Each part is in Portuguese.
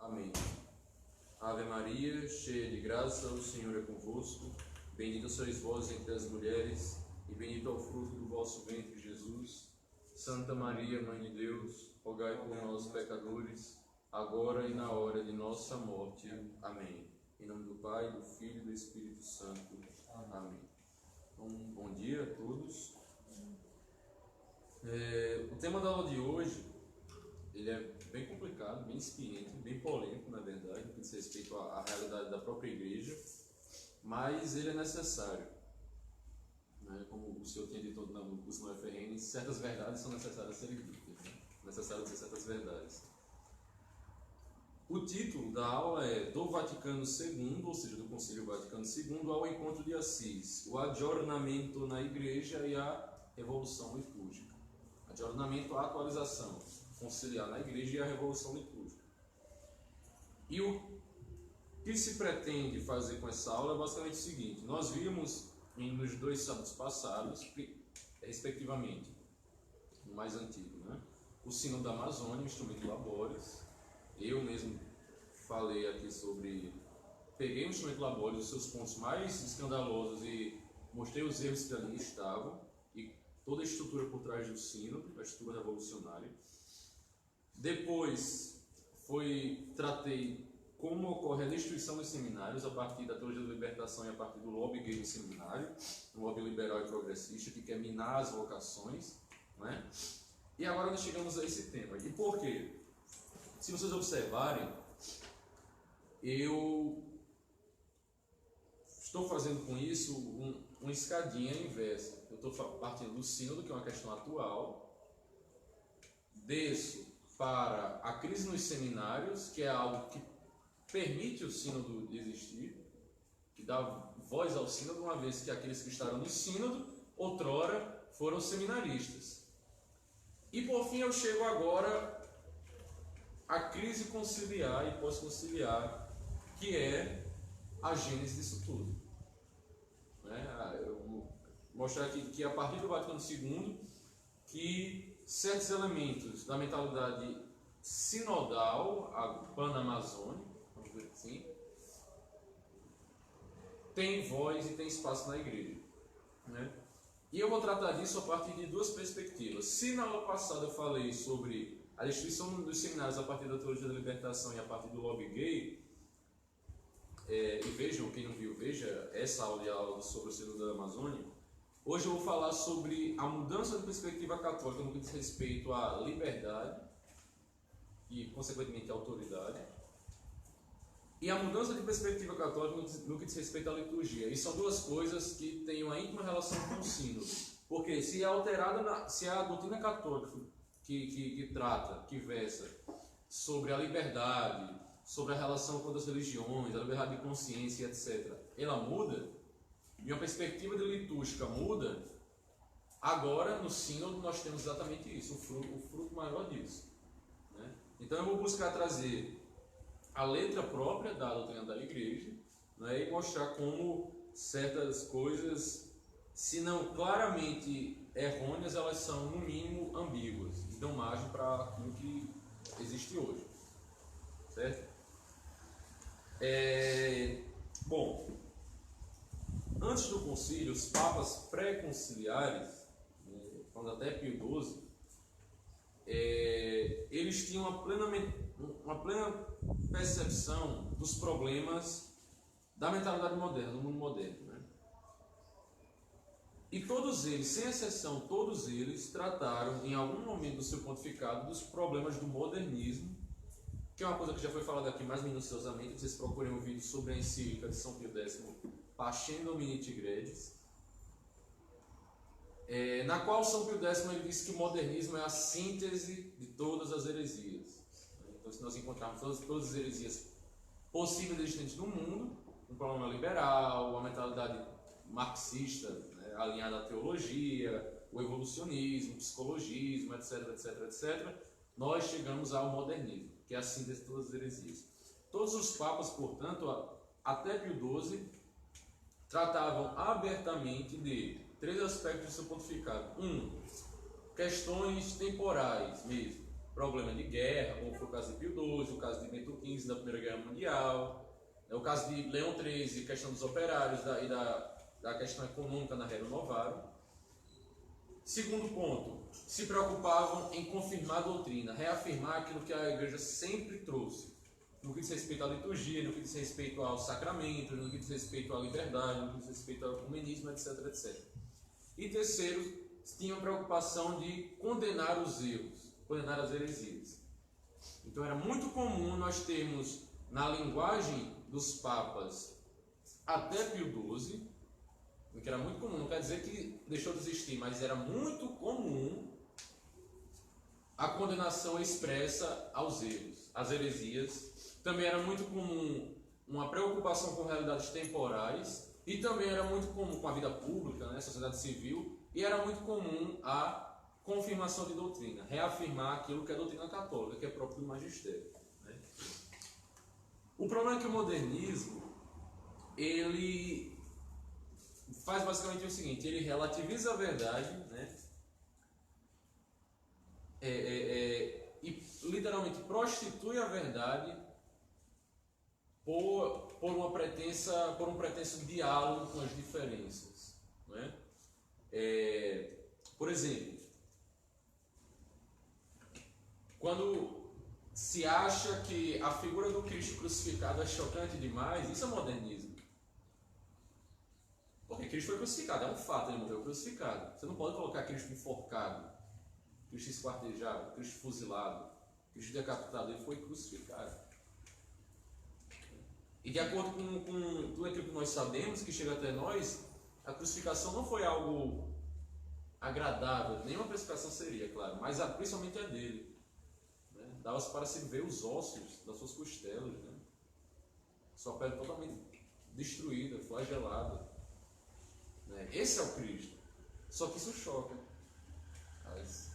Amém. Ave Maria, cheia de graça, o Senhor é convosco. Bendita sois vós entre as mulheres, e bendito é o fruto do vosso ventre, Jesus. Santa Maria, Mãe de Deus, rogai por nós, pecadores, agora e na hora de nossa morte. Amém. Em nome do Pai, do Filho e do Espírito Santo. Amém. Então, bom dia a todos. O tema da aula de hoje, ele é bem complicado, bem incipiente, bem polêmico, na verdade, no que diz respeito à realidade da própria igreja, mas ele é necessário. Né? Como o senhor tinha dito no curso no FRN, certas verdades são necessárias serem ditas, né? Necessário dizer certas verdades. O título da aula é Do Vaticano II, ou seja, do Concílio Vaticano II ao Encontro de Assis, o adjornamento na igreja e a revolução litúrgica. Adjornamento, a atualização conciliar na igreja e a revolução litúrgica. E o que se pretende fazer com essa aula é basicamente o seguinte: nós vimos nos 2 sábados passados, respectivamente, o mais antigo, né? O Sínodo da Amazônia, o Instrumento Laboris. Eu mesmo falei aqui sobre, peguei o Instrumento Laboris, os seus pontos mais escandalosos, e mostrei os erros que ali estavam e toda a estrutura por trás do sínodo, a estrutura revolucionária. Depois tratei como ocorre a destruição dos seminários a partir da teologia da libertação e a partir do lobby gay do seminário, um lobby liberal e progressista que quer minar as vocações, né? E agora nós chegamos a esse tema. E por quê? Se vocês observarem, eu estou fazendo com isso uma escadinha inversa. Eu estou partindo do sínodo, que é uma questão atual, desço para a crise nos seminários, que é algo que permite o sínodo existir, que dá voz ao sínodo, uma vez que aqueles que estavam no sínodo, outrora, foram seminaristas. E por fim eu chego agora à crise conciliar e pós-conciliar, que é a gênese disso tudo. Eu vou mostrar aqui que a partir do Vaticano II, que certos elementos da mentalidade sinodal, a pan-amazônica, vamos dizer assim, tem voz e tem espaço na igreja, né? E eu vou tratar disso a partir de 2 perspectivas. Se na aula passada eu falei sobre a destruição dos seminários a partir da teologia da libertação e a partir do lobby gay, e vejam, quem não viu, veja essa aula e a aula sobre o Sínodo da Amazônia. Hoje eu vou falar sobre a mudança de perspectiva católica no que diz respeito à liberdade e, consequentemente, à autoridade, e a mudança de perspectiva católica no que diz respeito à liturgia. E são 2 coisas que têm uma íntima relação com o sínodo, porque se é alterada, se a doutrina católica que trata, que versa sobre a liberdade, sobre a relação com as religiões, a liberdade de consciência, etc., ela muda, e a perspectiva de litúrgica muda, agora no sínodo nós temos exatamente isso, o fruto maior disso, né? Então eu vou buscar trazer a letra própria da doutrina da igreja, né, e mostrar como certas coisas, se não claramente errôneas, elas são no mínimo ambíguas e dão margem para aquilo que existe hoje, certo? Bom, antes do concílio, os papas pré-conciliares, falando até Pio XII, eles tinham uma plena percepção dos problemas da mentalidade moderna, do mundo moderno, né? E todos eles, sem exceção, todos eles trataram em algum momento do seu pontificado dos problemas do modernismo, que é uma coisa que já foi falada aqui mais minuciosamente. Vocês procurem um vídeo sobre a encíclica de São Pio X, Pacem Dominite Gredis, na qual São Pio X ele disse que o modernismo é a síntese de todas as heresias. Então, se nós encontrarmos todas as heresias possíveis existentes no mundo, um problema liberal, uma mentalidade marxista, né, alinhada à teologia, o evolucionismo, o psicologismo, etc., etc., etc., nós chegamos ao modernismo, que é a síntese de todas as heresias. Todos os papas, portanto, até Pio XII, tratavam abertamente de 3 aspectos do seu pontificado. Questões temporais mesmo, problema de guerra, como foi o caso de Pio XIV, o caso de Bento XV da Primeira Guerra Mundial, o caso de Leão XIII, questão dos operários e da questão econômica na Rerum Novarum. Segundo ponto, se preocupavam em confirmar a doutrina, reafirmar aquilo que a igreja sempre trouxe, no que diz respeito à liturgia, no que diz respeito aos sacramentos, no que diz respeito à liberdade, no que diz respeito ao ecumenismo, etc, etc. E terceiro, tinham preocupação de condenar os erros, condenar as heresias. Então era muito comum nós termos na linguagem dos papas até Pio XII, que era muito comum, não quer dizer que deixou de existir, mas era muito comum a condenação expressa aos erros, às heresias. Também era muito comum uma preocupação com realidades temporais, e também era muito comum com a vida pública, né, sociedade civil, e era muito comum a confirmação de doutrina, reafirmar aquilo que é a doutrina católica, que é próprio do magistério, né? O problema é que o modernismo, ele faz basicamente o seguinte: ele relativiza a verdade, né? E literalmente prostitui a verdade por um pretenso diálogo com as diferenças, né? Por exemplo, quando se acha que a figura do Cristo crucificado é chocante demais, isso é modernismo. Porque Cristo foi crucificado, é um fato, ele morreu crucificado. Você não pode colocar Cristo enforcado, Cristo esquartejado, Cristo fuzilado, Cristo decapitado, ele foi crucificado. E de acordo com tudo aquilo que nós sabemos, que chega até nós, a crucificação não foi algo agradável, nenhuma crucificação seria, claro, mas principalmente a dele. Né? Dava-se para se ver os ossos das suas costelas, né? Sua pele totalmente destruída, flagelada. Né? Esse é o Cristo. Só que isso choca as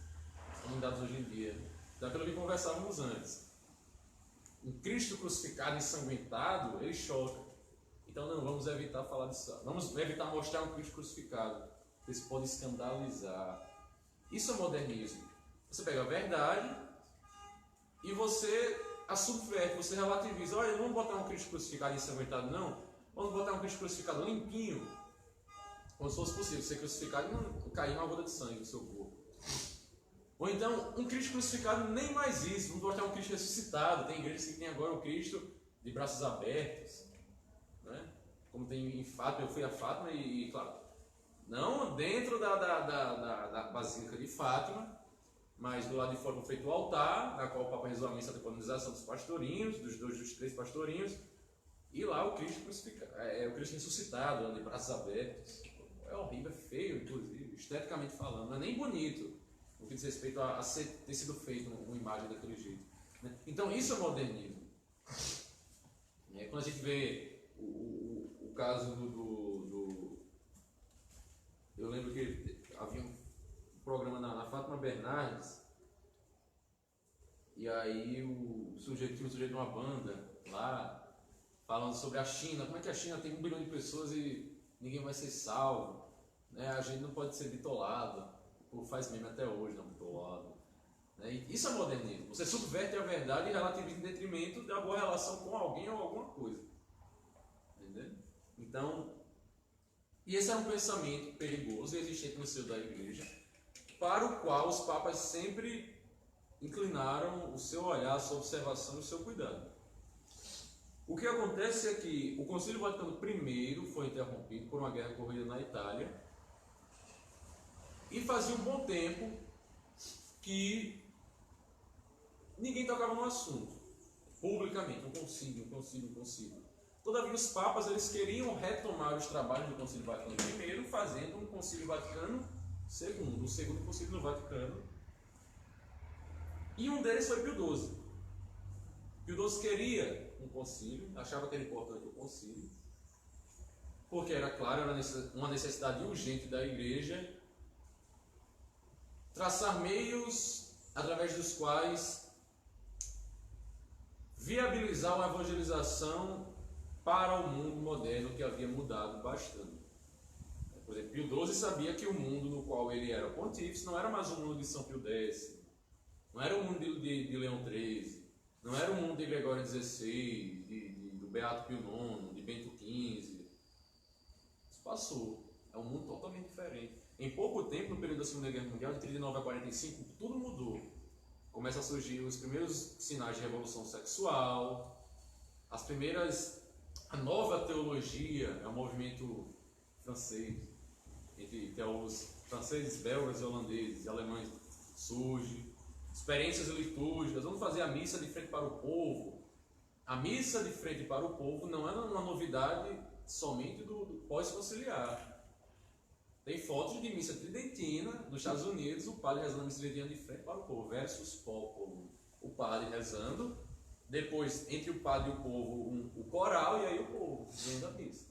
comunidades hoje em dia. Então, aquilo que conversávamos antes. Um Cristo crucificado, ensanguentado, ele choca. Então não, vamos evitar falar disso. Vamos evitar mostrar um Cristo crucificado. Isso pode escandalizar. Isso é modernismo. Você pega a verdade e você a subverte, você relativiza. Olha, não vamos botar um Cristo crucificado ensanguentado, não. Vamos botar um Cristo crucificado limpinho. Como se fosse possível ser crucificado e não cair uma gota de sangue no seu corpo. Ou então, um Cristo crucificado, nem mais isso. Vamos botar um Cristo ressuscitado. Tem igrejas que tem agora o Cristo de braços abertos, né? Como tem em Fátima, eu fui a Fátima e claro, não dentro da Basílica de Fátima, mas do lado de fora foi feito o altar, na qual o Papa rezou a missa da canonização dos pastorinhos, dos 3 pastorinhos, e lá o Cristo crucificado, o Cristo ressuscitado, de braços abertos. É horrível, é feio, inclusive, esteticamente falando, não é nem bonito. No que diz respeito a ter sido feito uma imagem daquele jeito, né? Então isso é modernismo. Quando a gente vê o caso eu lembro que havia um programa na Fátima Bernardes, e aí tinha um sujeito de uma banda lá, falando sobre a China, como é que a China tem 1 bilhão de pessoas e ninguém vai ser salvo, né? A gente não pode ser bitolado. Faz meme até hoje, não bitolado. Né? Isso é modernismo. Você subverte a verdade e relativiza em detrimento da boa relação com alguém ou alguma coisa. Entendeu? Então, e esse é um pensamento perigoso e existente no seio da igreja, para o qual os papas sempre inclinaram o seu olhar, a sua observação e o seu cuidado. O que acontece é que o Concílio Vaticano I foi interrompido por uma guerra ocorrida na Itália, e fazia um bom tempo que ninguém tocava no assunto, publicamente, um concílio. Todavia, os papas eles queriam retomar os trabalhos do Concílio Vaticano I, fazendo um Concílio Vaticano II, o segundo Concílio do Vaticano. E um deles foi Pio XII. Pio XII queria um concílio, achava que era importante o concílio, porque era claro, era uma necessidade urgente da igreja traçar meios através dos quais viabilizar uma evangelização para o mundo moderno que havia mudado bastante. Por exemplo, Pio XII sabia que o mundo no qual ele era pontífice não era mais o mundo de São Pio X, não era o mundo de Leão XIII, Não era o mundo de Gregório XVI, do Beato Pio IX, de Bento XV. Isso passou. É um mundo totalmente diferente. Em pouco tempo, no período da Segunda Guerra Mundial, de 39 a 45, tudo mudou. Começam a surgir os primeiros sinais de revolução sexual, a nova teologia, é um movimento francês, entre teólogos franceses, belgas, holandeses e alemães, surge. Experiências litúrgicas, vamos fazer a missa de frente para o povo. A missa de frente para o povo não é uma novidade somente do pós-conciliar. Tem fotos de missa tridentina nos Estados Unidos, o padre rezando a missa tridentina de frente para o povo, versus popolo. O padre rezando, depois entre o padre e o povo o coral e aí o povo vendo a missa.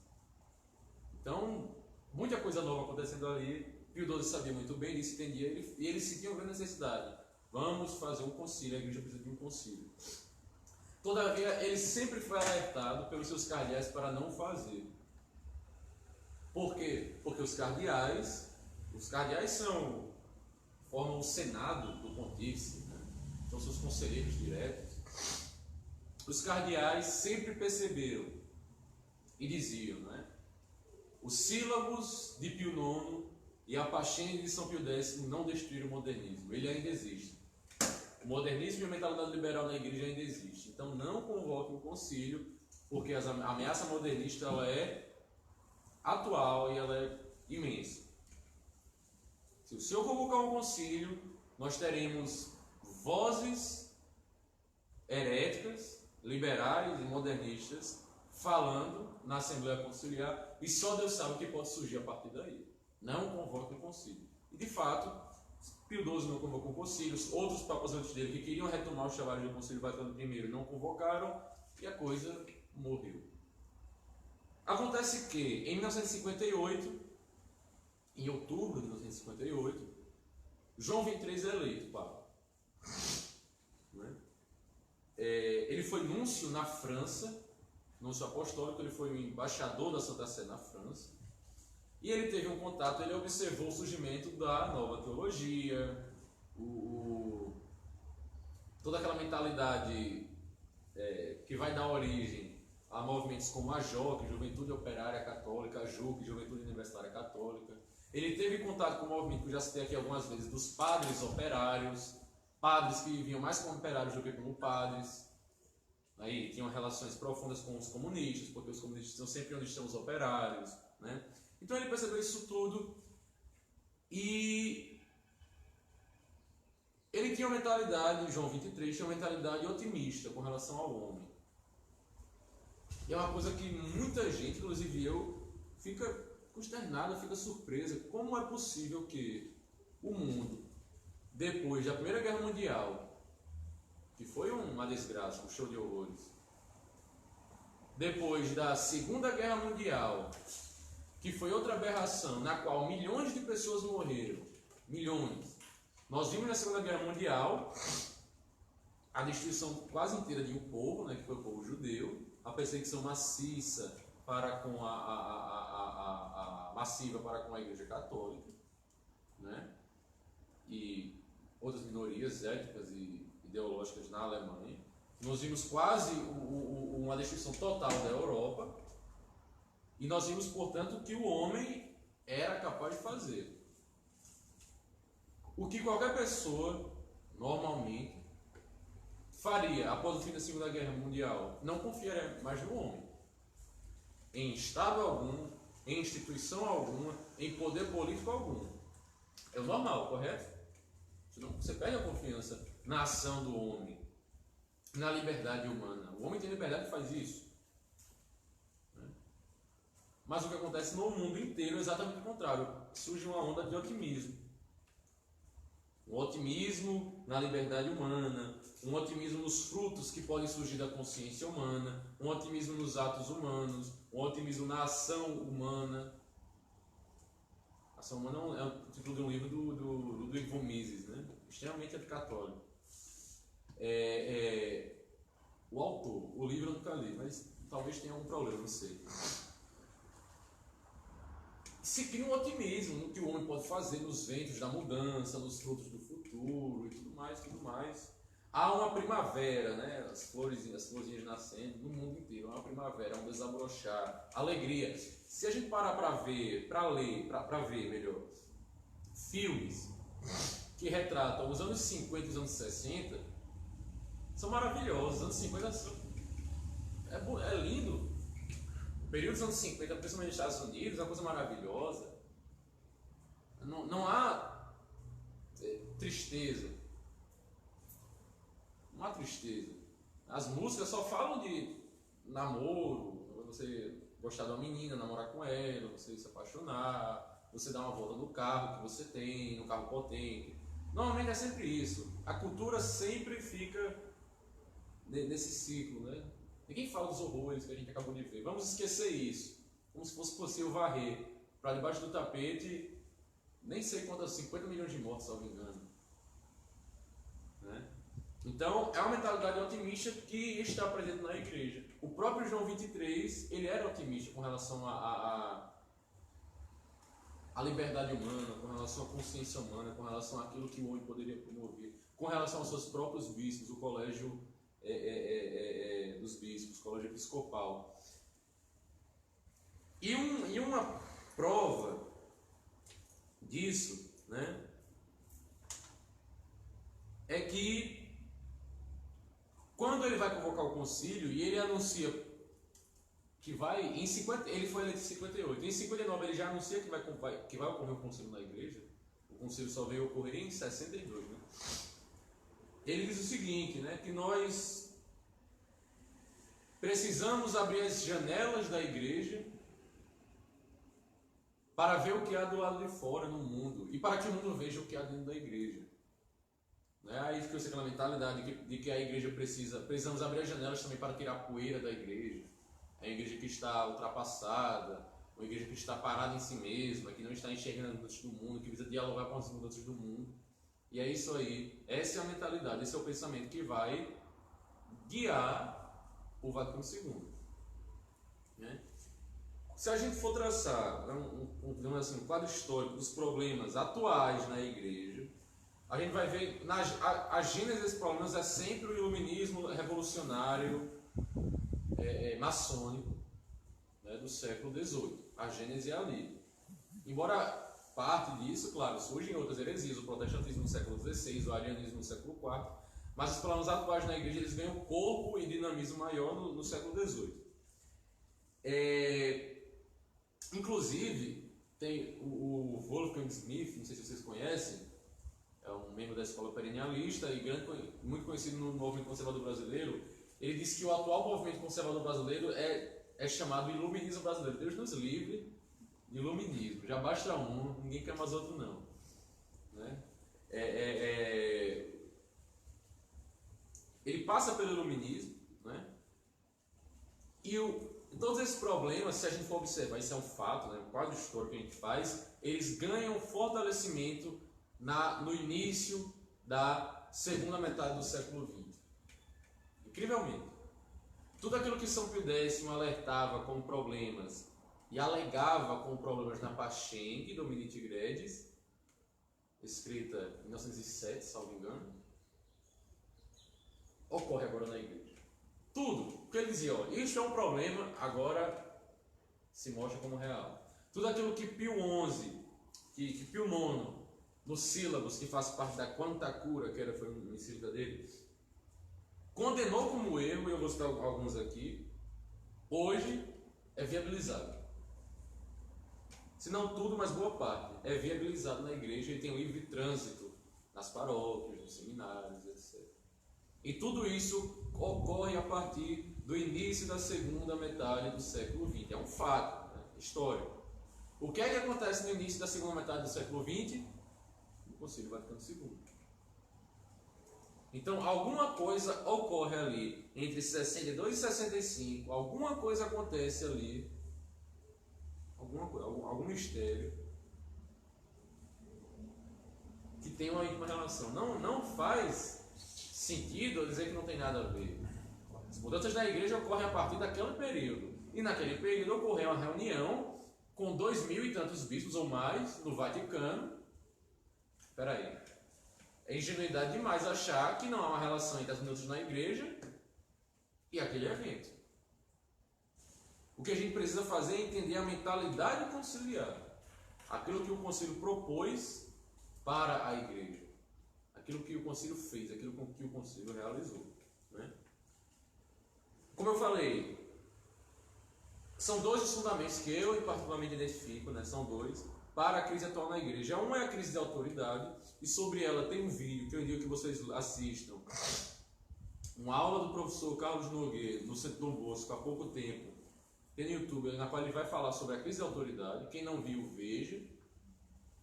Então, muita coisa nova acontecendo ali. Pio XII sabia muito bem disso, entendia, e ele sentia uma grande necessidade. Vamos fazer um concílio, a igreja precisa de um concílio. Todavia, ele sempre foi alertado pelos seus cardeais para não fazer. Por quê? Porque os cardeais formam o senado do pontífice, né? São seus conselheiros diretos. Os cardeais sempre perceberam e diziam, né? Os sílabos de Pio IX e a Pachene de São Pio X não destruíram o modernismo, ele ainda existe. O modernismo e a mentalidade liberal na igreja ainda existe. Então não convoque um concílio, porque a ameaça modernista ela é atual e ela é imensa. Se o senhor convocar um concílio, nós teremos vozes heréticas, liberais e modernistas falando na Assembleia Conciliar, e só Deus sabe o que pode surgir a partir daí. Não convoque um concílio. E de fato, Pio XII não convocou concílios, outros papas antes dele que queriam retomar o chamado do Concílio Vaticano I não convocaram, e a coisa morreu. Acontece que, em 1958, em outubro de 1958, João XXIII é eleito papa. Ele foi núncio na França, núncio apostólico, ele foi o embaixador da Santa Sé na França, e ele teve um contato, ele observou o surgimento da nova teologia, toda aquela mentalidade que vai dar origem a movimentos como a JOC, Juventude Operária Católica, a JUC, Juventude Universitária Católica. Ele teve contato com o movimento que eu já citei aqui algumas vezes, dos padres operários, padres que viviam mais como operários do que como padres. Aí tinham relações profundas com os comunistas, porque os comunistas estão sempre onde estão os operários, né? Então ele percebeu isso tudo e ele tinha uma mentalidade, João 23 tinha uma mentalidade otimista com relação ao homem. E é uma coisa que muita gente, inclusive eu, fica consternada, fica surpresa. Como é possível que o mundo, depois da Primeira Guerra Mundial, que foi uma desgraça, um show de horrores, depois da Segunda Guerra Mundial, que foi outra aberração, na qual milhões de pessoas morreram, milhões. Nós vimos na Segunda Guerra Mundial a destruição quase inteira de um povo, né, que foi o povo judeu, a perseguição maciça para com massiva para com a Igreja Católica, né, e outras minorias étnicas e ideológicas na Alemanha. Nós vimos quase uma destruição total da Europa, e nós vimos, portanto, o que o homem era capaz de fazer. O que qualquer pessoa, normalmente, faria após o fim da Segunda Guerra Mundial, não confiaria mais no homem. Em Estado algum, em instituição alguma, em poder político algum. É o normal, correto? Senão você perde a confiança na ação do homem, na liberdade humana. O homem tem liberdade e faz isso. Mas o que acontece no mundo inteiro é exatamente o contrário. Surge uma onda de otimismo. Um otimismo na liberdade humana, um otimismo nos frutos que podem surgir da consciência humana, um otimismo nos atos humanos, um otimismo na ação humana. Ação humana é o título de um livro do Ludwig Mises, né? Extremamente anticatólico. O autor, o livro eu nunca li, mas talvez tenha algum problema, não sei. Se cria um otimismo no que o homem pode fazer nos ventos da mudança, nos frutos do futuro e tudo mais, tudo mais. Há uma primavera, né? As florzinhas nascendo no mundo inteiro. Há uma primavera, um desabrochar, alegria. Se a gente parar para ver, para ver melhor, filmes que retratam os anos 50 e os anos 60, são maravilhosos. Os anos 50 é lindo. O período dos anos 50, principalmente nos Estados Unidos, é uma coisa maravilhosa. Não há tristeza. Não há tristeza. As músicas só falam de namoro, você gostar de uma menina, namorar com ela, você se apaixonar, você dar uma volta no carro que você tem, no carro potente. Normalmente é sempre isso. A cultura sempre fica nesse ciclo, né? Ninguém fala dos horrores que a gente acabou de ver. Vamos esquecer isso. Como se fosse possível varrer para debaixo do tapete, nem sei quantas, 50 milhões de mortos, se não me engano. Né? Então, é uma mentalidade otimista que está presente na igreja. O próprio João 23, ele era otimista com relação à liberdade humana, com relação à consciência humana, com relação àquilo que o homem poderia promover, com relação aos seus próprios bispos, o colégio dos bispos, o colégio episcopal. E uma prova disso, né, é que quando ele vai convocar o concílio e ele anuncia que vai, ele foi eleito em 58, em 59 ele já anuncia que vai ocorrer um concílio na igreja. O concílio só veio ocorrer em 62, né? Ele diz o seguinte, né, que nós precisamos abrir as janelas da igreja para ver o que há do lado de fora no mundo e para que o mundo veja o que há dentro da igreja. Aí fica aquela mentalidade de que a igreja precisamos abrir as janelas também para tirar a poeira da igreja. É uma igreja que está ultrapassada, uma igreja que está parada em si mesma, que não está enxergando as mudanças do mundo, que precisa dialogar com as mudanças do mundo. E é isso aí, essa é a mentalidade, esse é o pensamento que vai guiar o Vaticano II. Né? Se a gente for traçar um quadro histórico dos problemas atuais na igreja, a gente vai ver, a gênese desses problemas é sempre o iluminismo revolucionário maçônico, né, do século XVIII. A gênese é ali. Embora parte disso, claro, surgem outras heresias, o protestantismo no século XVI, o arianismo no século IV, mas os problemas atuais na igreja eles ganham corpo e dinamismo maior no século XVIII. Inclusive, tem o Wolfgang Smith, não sei se vocês conhecem, é um membro da escola perennialista e muito conhecido no movimento conservador brasileiro. Ele disse que o atual movimento conservador brasileiro é chamado iluminismo brasileiro. Deus nos livre de iluminismo. Já basta um, ninguém quer mais outro não. Né? Ele passa pelo iluminismo, né? E todos esses problemas, se a gente for observar, isso é um fato, né? Um quadro histórico que a gente faz, eles ganham fortalecimento no início da segunda metade do século XX. Incrivelmente. Tudo aquilo que São Pio X alertava como problemas e alegava como problemas na Pacheng, Dominici Gredis, escrita em 1907, salvo engano, ocorre agora na igreja. Tudo. Porque ele dizia, isso é um problema, agora se mostra como real. Tudo aquilo que Pio XI, que Pio IX, nos sílabos, que faz parte da Quanta Cura, que foi uma encíclica dele, condenou como erro, e eu vou citar alguns aqui, hoje é viabilizado. Se não tudo, mas boa parte, é viabilizado na igreja e tem livre trânsito nas paróquias, nos seminários, etc. E tudo isso ocorre a partir do início da segunda metade do século XX. É um fato, né, histórico. O que é que acontece no início da segunda metade do século XX? O Concílio Vaticano II. Então, alguma coisa ocorre ali entre 62 e 65, alguma coisa acontece ali, algum mistério que tem uma relação. Não faz sentido dizer que não tem nada a ver. As mudanças da igreja ocorrem a partir daquele período. E naquele período ocorreu uma reunião com 2.000 e tantos bispos ou mais no Vaticano. Espera aí. É ingenuidade demais achar que não há uma relação entre as minutos na igreja e aquele evento. O que a gente precisa fazer é entender a mentalidade conciliar. Aquilo que o concílio propôs para a igreja. Aquilo que o concílio fez, aquilo que o concílio realizou. Né? Como eu falei, são dois os fundamentos que eu particularmente identifico, né? São dois, para a crise atual na igreja. Um é a crise de autoridade, e sobre ela tem um vídeo que eu indico que vocês assistam. Uma aula do professor Carlos Nogueira, no Centro Dom Bosco, há pouco tempo, tem no YouTube, na qual ele vai falar sobre a crise de autoridade. Quem não viu, veja.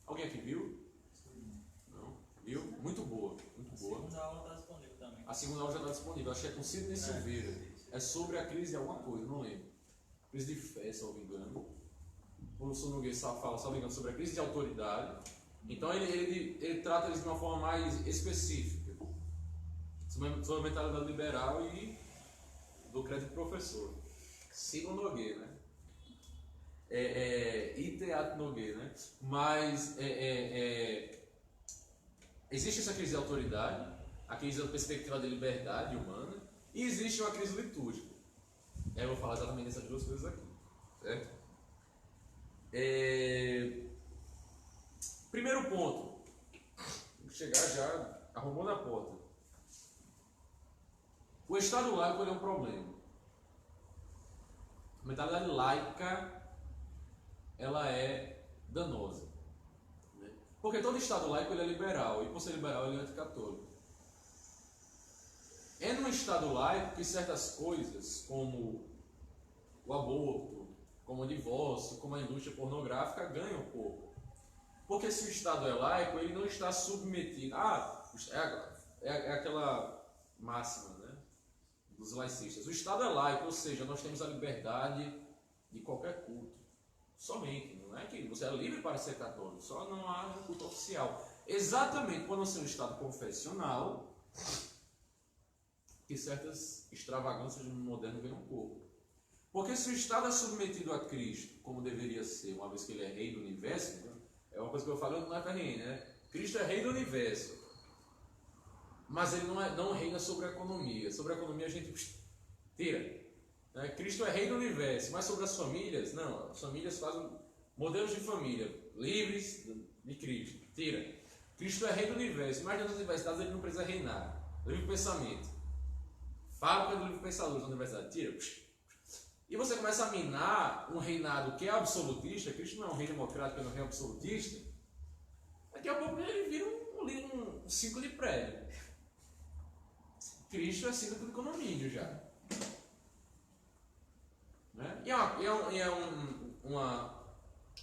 Alguém aqui viu? Não? Viu? Muito boa, muito boa. A segunda aula está disponível também. A segunda aula já está disponível, acho que é com Sidney Silveira. É sobre a crise de alguma coisa, não lembro. Crise de fé, se eu não me engano. O professor Nogueira fala, se eu não me engano, sobre a crise de autoridade. Então ele trata eles de uma forma mais específica. Sobre a mentalidade liberal e do crédito professor. Sigam Nogueira, né? E Teatro Nogueira, né? Mas existe essa crise de autoridade, a crise da perspectiva de liberdade humana, e existe uma crise litúrgica. Eu vou falar exatamente dessas duas coisas aqui, certo? Primeiro ponto, vou chegar já arrumando a porta. O Estado laico é um problema. A mentalidade laica ela é danosa, né? Porque todo Estado laico ele é liberal, e por ser liberal ele é anticatólico. É no Estado laico que certas coisas, como o aborto, como o divórcio, como a indústria pornográfica, ganham pouco. Porque se o Estado é laico, ele não está submetido. É aquela máxima, né, dos laicistas. O Estado é laico, ou seja, nós temos a liberdade de qualquer culto. Somente, não é que você é livre para ser católico, só não há um culto oficial. Exatamente por não ser um Estado confessional, que certas extravagâncias no moderno ganham um pouco. Porque se o Estado é submetido a Cristo, como deveria ser, uma vez que ele é rei do universo, né? É uma coisa que eu falo no FRN, né? Cristo é rei do universo, mas ele não reina sobre a economia. Sobre a economia a gente tira. Né? Cristo é rei do universo, mas sobre as famílias, não. As famílias fazem modelos de família livres de Cristo. Tira. Cristo é rei do universo, mas nas universidades ele não precisa reinar. Livre pensamento. Fábrica do livre pensador na universidade. Tira. E você começa a minar um reinado que é absolutista. Cristo não é um rei democrático, não é um rei absolutista. Daqui a pouco ele vira um ciclo de prédio. Cristo é símbolo de condomínio já. Né?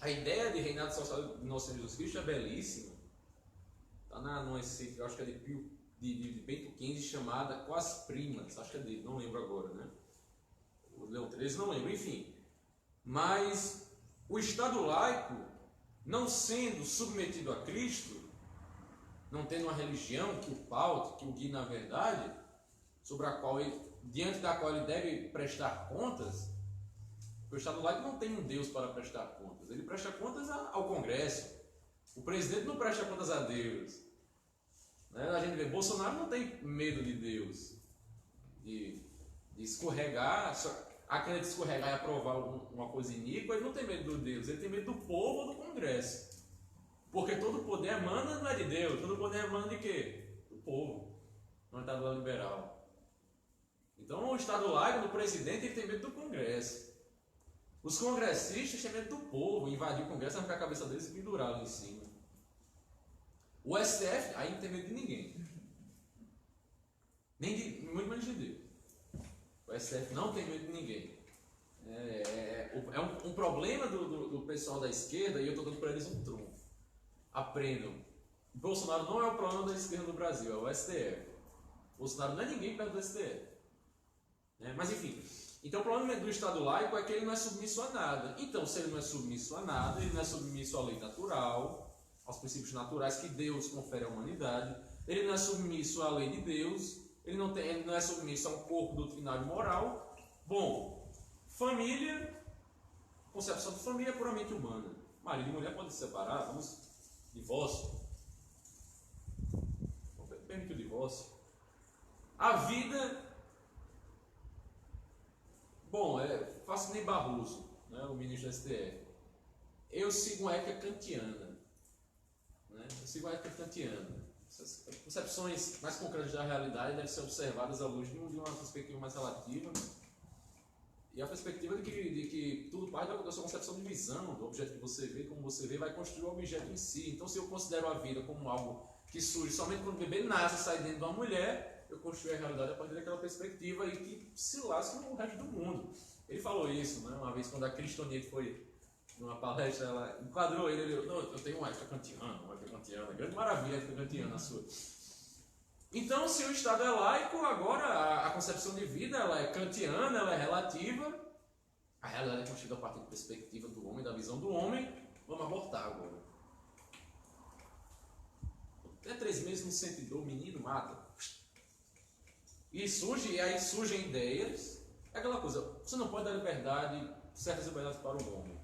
A ideia de reinado social do nosso Senhor Jesus Cristo é belíssima. Está numa encíclica, acho que é de Bento XV, chamada Quas Primas. Acho que é dele, não lembro agora, né? O Leão XIII, não lembro, enfim. Mas o Estado laico, não sendo submetido a Cristo, não tendo uma religião que o paute, que o guie na verdade, diante da qual ele deve prestar contas, o Estado laico não tem um Deus para prestar contas. Ele presta contas ao Congresso. O presidente não presta contas a Deus. Né? A gente vê, Bolsonaro não tem medo de Deus, de escorregar. A quem de escorregar e aprovar uma coisa iníqua, ele não tem medo de Deus, ele tem medo do povo ou do Congresso. Porque todo poder emana não é de Deus, todo poder emana de quê? Do povo. Não é Estado liberal. Então o Estado laico, do presidente, ele tem medo do Congresso. Os congressistas têm medo do povo, invadir o Congresso, arrancar a cabeça deles e pendurar ali em cima. O STF aí não tem medo de ninguém. Muito menos de Deus. O STF não tem medo de ninguém. É um problema do pessoal da esquerda, e eu estou dando para eles um trunfo. Aprendam. O Bolsonaro não é o problema da esquerda no Brasil, é o STF. O Bolsonaro não é ninguém perto do STF. Mas enfim, então o problema do Estado laico é que ele não é submisso a nada. Então, se ele não é submisso a nada, ele não é submisso à lei natural, aos princípios naturais que Deus confere à humanidade, ele não é submisso à lei de Deus, ele não é submisso a um corpo doutrinário moral. Bom, família, concepção de família é puramente humana. Marido e mulher podem se separar, divórcio. permite o divórcio. A vida... Bom, faço que nem Barroso, né, o ministro do STF. Eu sigo uma ética kantiana. Né? Eu sigo uma ética kantiana. Essas concepções mais concretas da realidade devem ser observadas à luz de uma perspectiva mais relativa. E a perspectiva de que tudo parte da sua concepção de visão, do objeto que você vê, como você vê, vai construir o objeto em si. Então, se eu considero a vida como algo que surge somente quando o bebê nasce e sai dentro de uma mulher, eu construo a realidade a partir daquela perspectiva e que se lasca no resto do mundo. Ele falou isso, né? Uma vez quando a Cristonete foi numa palestra, ela enquadrou ele, não, eu tenho uma ética kantiana, grande maravilha a ética kantiana sua. Então, se o Estado é laico, agora a concepção de vida ela é kantiana, ela é relativa, a realidade é construída a partir da perspectiva do homem, da visão do homem. Vamos abortar agora. Até 3 meses no centro de dor, o menino mata. E aí surgem ideias, é aquela coisa, você não pode dar certas liberdades para o homem.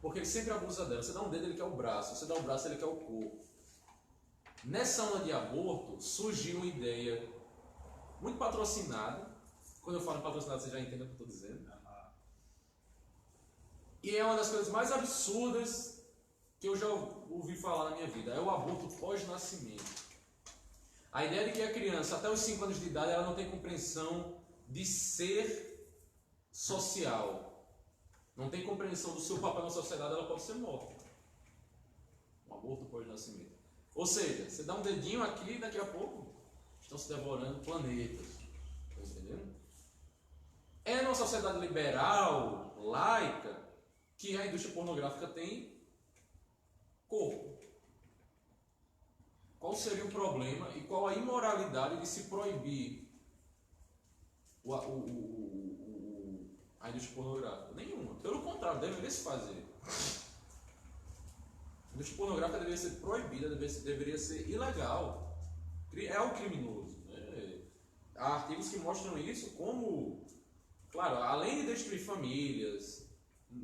Porque ele sempre abusa dela. Você dá um dedo, ele quer o braço. Você dá o braço, ele quer o corpo. Nessa onda de aborto, surgiu uma ideia muito patrocinada. Quando eu falo patrocinada, você já entende o que eu estou dizendo. E é uma das coisas mais absurdas que eu já ouvi falar na minha vida. É o aborto pós-nascimento. A ideia de que a criança, até os 5 anos de idade, ela não tem compreensão de ser social. Não tem compreensão do seu papel na sociedade, ela pode ser morta. Um aborto pós-nascimento. Ou seja, você dá um dedinho aqui e daqui a pouco estão se devorando planetas. Está entendendo? É numa sociedade liberal, laica, que a indústria pornográfica tem corpo. Qual seria o problema e qual a imoralidade de se proibir a indústria pornográfica? Nenhuma. Pelo contrário, deveria se fazer. A indústria pornográfica deveria ser proibida, deveria ser ilegal. É algo criminoso. Né? Há artigos que mostram isso como, claro, além de destruir famílias,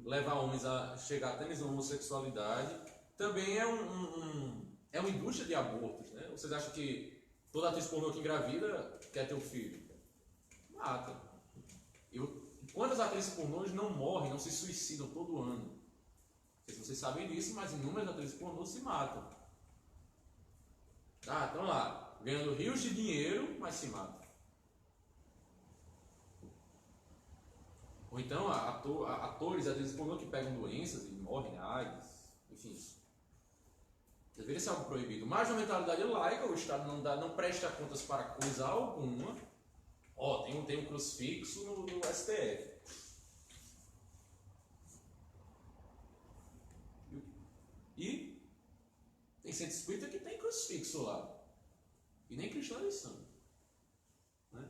levar homens a chegar até mesmo à homossexualidade, também é uma indústria de abortos. Né? Vocês acham que toda atriz pornô que engravida quer ter um filho? Mata. Quantas atrizes pornôs não morrem, não se suicidam todo ano? Não sei se vocês sabem disso, mas inúmeras atrizes pornôs se matam. Estão lá, ganhando rios de dinheiro, mas se matam. Ou então, atores e atrizes pornô que pegam doenças e morrem, AIDS, enfim. Deveria ser algo proibido. Mas na mentalidade laica, o Estado não presta contas para coisa alguma. Tem um crucifixo no STF. E tem centro espírita que tem crucifixo lá. E nem cristão eles são. Né?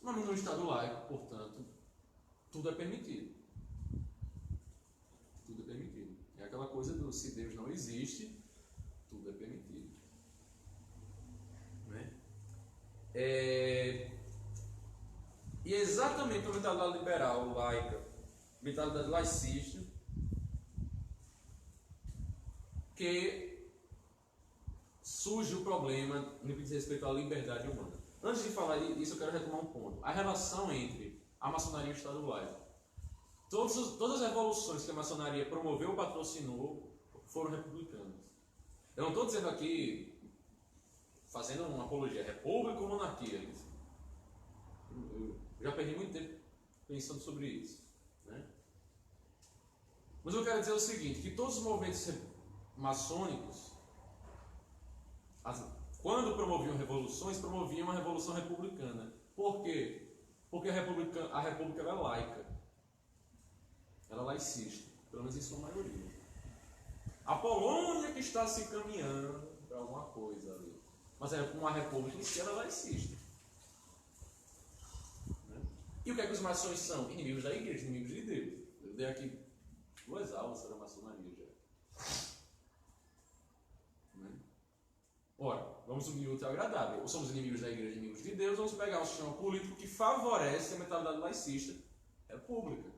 Mas no Estado laico, portanto, tudo é permitido. Tudo é permitido. É aquela coisa do se Deus não existe, tudo é permitido. Né? E exatamente a mentalidade liberal, laica, mentalidade laicista, que surge o problema no que diz respeito à liberdade humana. Antes de falar disso, eu quero retomar um ponto. A relação entre a maçonaria e o Estado laico. Todas as revoluções que a maçonaria promoveu ou patrocinou foram republicanas. Eu não estou dizendo aqui, fazendo uma apologia, república ou monarquia. Eu já perdi muito tempo pensando sobre isso. Né? Mas eu quero dizer o seguinte, que todos os movimentos maçônicos, quando promoviam revoluções, promoviam uma revolução republicana. Por quê? Porque a república é laica. Ela é laicista, pelo menos em sua maioria. A Polônia que está se encaminhando para alguma coisa ali. Mas uma república em si era laicista. Né? E o que é que os maçons são? Inimigos da igreja, inimigos de Deus. Eu dei aqui 2 aulas sobre a maçonaria já. Né? Ora, vamos unir o útil ao agradável. Ou somos inimigos da igreja, inimigos de Deus, vamos pegar um sistema político que favorece a mentalidade laicista, república.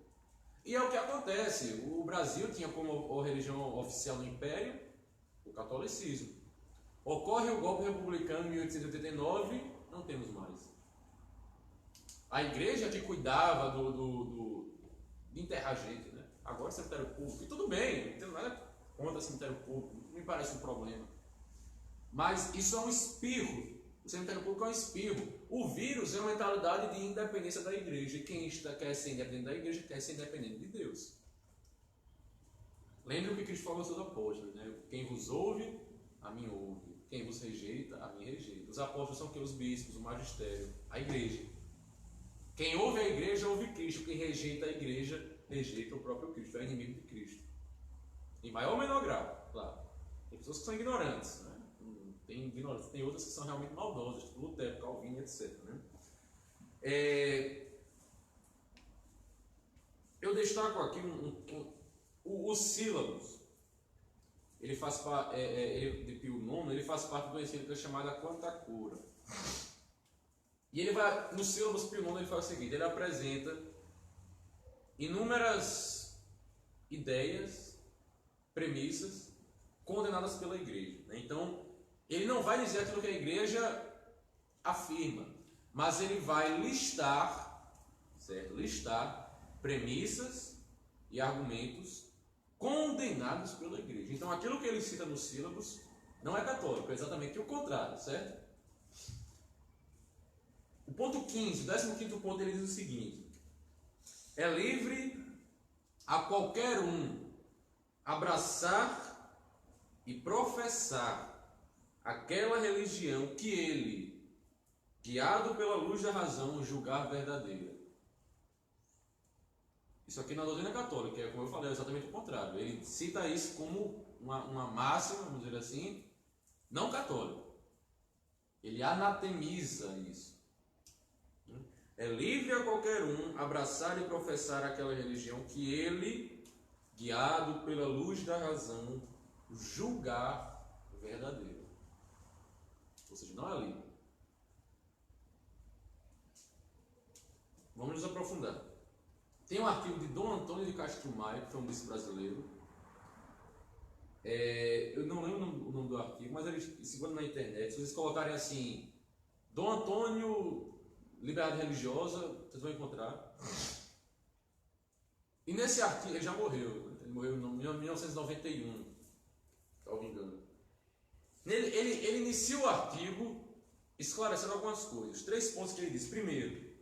E é o que acontece. O Brasil tinha como religião oficial do Império o catolicismo. Ocorre o golpe republicano em 1889, não temos mais. A igreja que cuidava de enterrar gente, né? Agora é cemitério público. E tudo bem, não tenho nada contra cemitério público, não me parece um problema. Mas isso é um espirro. O cemitério público é um espirro. O vírus é uma mentalidade de independência da igreja. E quem quer ser independente da igreja quer ser independente de Deus. Lembre o que Cristo falou aos seus apóstolos, né? Quem vos ouve, a mim ouve. Quem vos rejeita, a mim rejeita. Os apóstolos são que os bispos, o magistério, a igreja. Quem ouve a igreja, ouve Cristo. Quem rejeita a igreja, rejeita o próprio Cristo. É inimigo de Cristo. Em maior ou menor grau, claro. Tem pessoas que são ignorantes, né? Tem outras que são realmente maldosas, tipo Lutero, Calvino, etc. Né? Eu destaco aqui os sílabos. Ele faz parte, de Pio IX, ele faz parte de uma encíclica chamada Quanta Cura. E ele vai, nos sílabos Pio IX, ele faz o seguinte: ele apresenta inúmeras ideias, premissas condenadas pela igreja. Né? Então, ele não vai dizer aquilo que a igreja afirma, mas ele vai listar, certo? Listar premissas e argumentos condenados pela igreja. Então, aquilo que ele cita nos sílabos não é católico, é exatamente o contrário, certo? O ponto 15, o 15º ponto, ele diz o seguinte: é livre a qualquer um abraçar e professar aquela religião que ele, guiado pela luz da razão, julgar verdadeira. Isso aqui na doutrina católica, é como eu falei, é exatamente o contrário. Ele cita isso como uma máxima, vamos dizer assim, não católica. Ele anatemiza isso. É livre a qualquer um abraçar e professar aquela religião que ele, guiado pela luz da razão, julgar verdadeira. Ou seja, não é livre. Vamos nos aprofundar. Tem um artigo de Dom Antônio de Castro Maia, que foi um bispo brasileiro. Eu não lembro o nome do artigo, mas ele segundo na internet. Se vocês colocarem assim, Dom Antônio, liberdade religiosa, vocês vão encontrar. E nesse artigo, ele já morreu. Ele morreu em 1991, se não me engano. Ele inicia o artigo esclarecendo algumas coisas. 3 pontos que ele diz. Primeiro,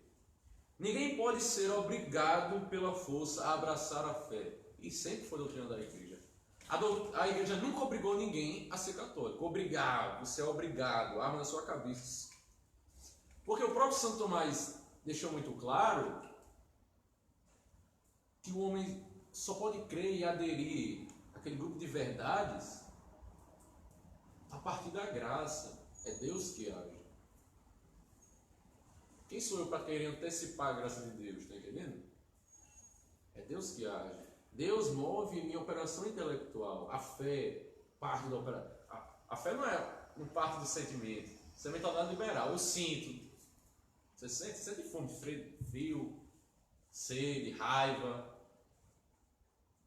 ninguém pode ser obrigado pela força a abraçar a fé. E sempre foi a doutrina da igreja. A igreja nunca obrigou ninguém a ser católico. Obrigado, você é obrigado, arma na sua cabeça. Porque o próprio Santo Tomás deixou muito claro que o homem só pode crer e aderir àquele grupo de verdades a partir da graça. É Deus que age. Quem sou eu para querer antecipar a graça de Deus? Está entendendo? É Deus que age. Deus move minha operação intelectual. A fé parte da operação. A fé não é um parte do sentimento. Isso é mentalidade liberal. Eu sinto. Você sente fome, frio, sede, raiva.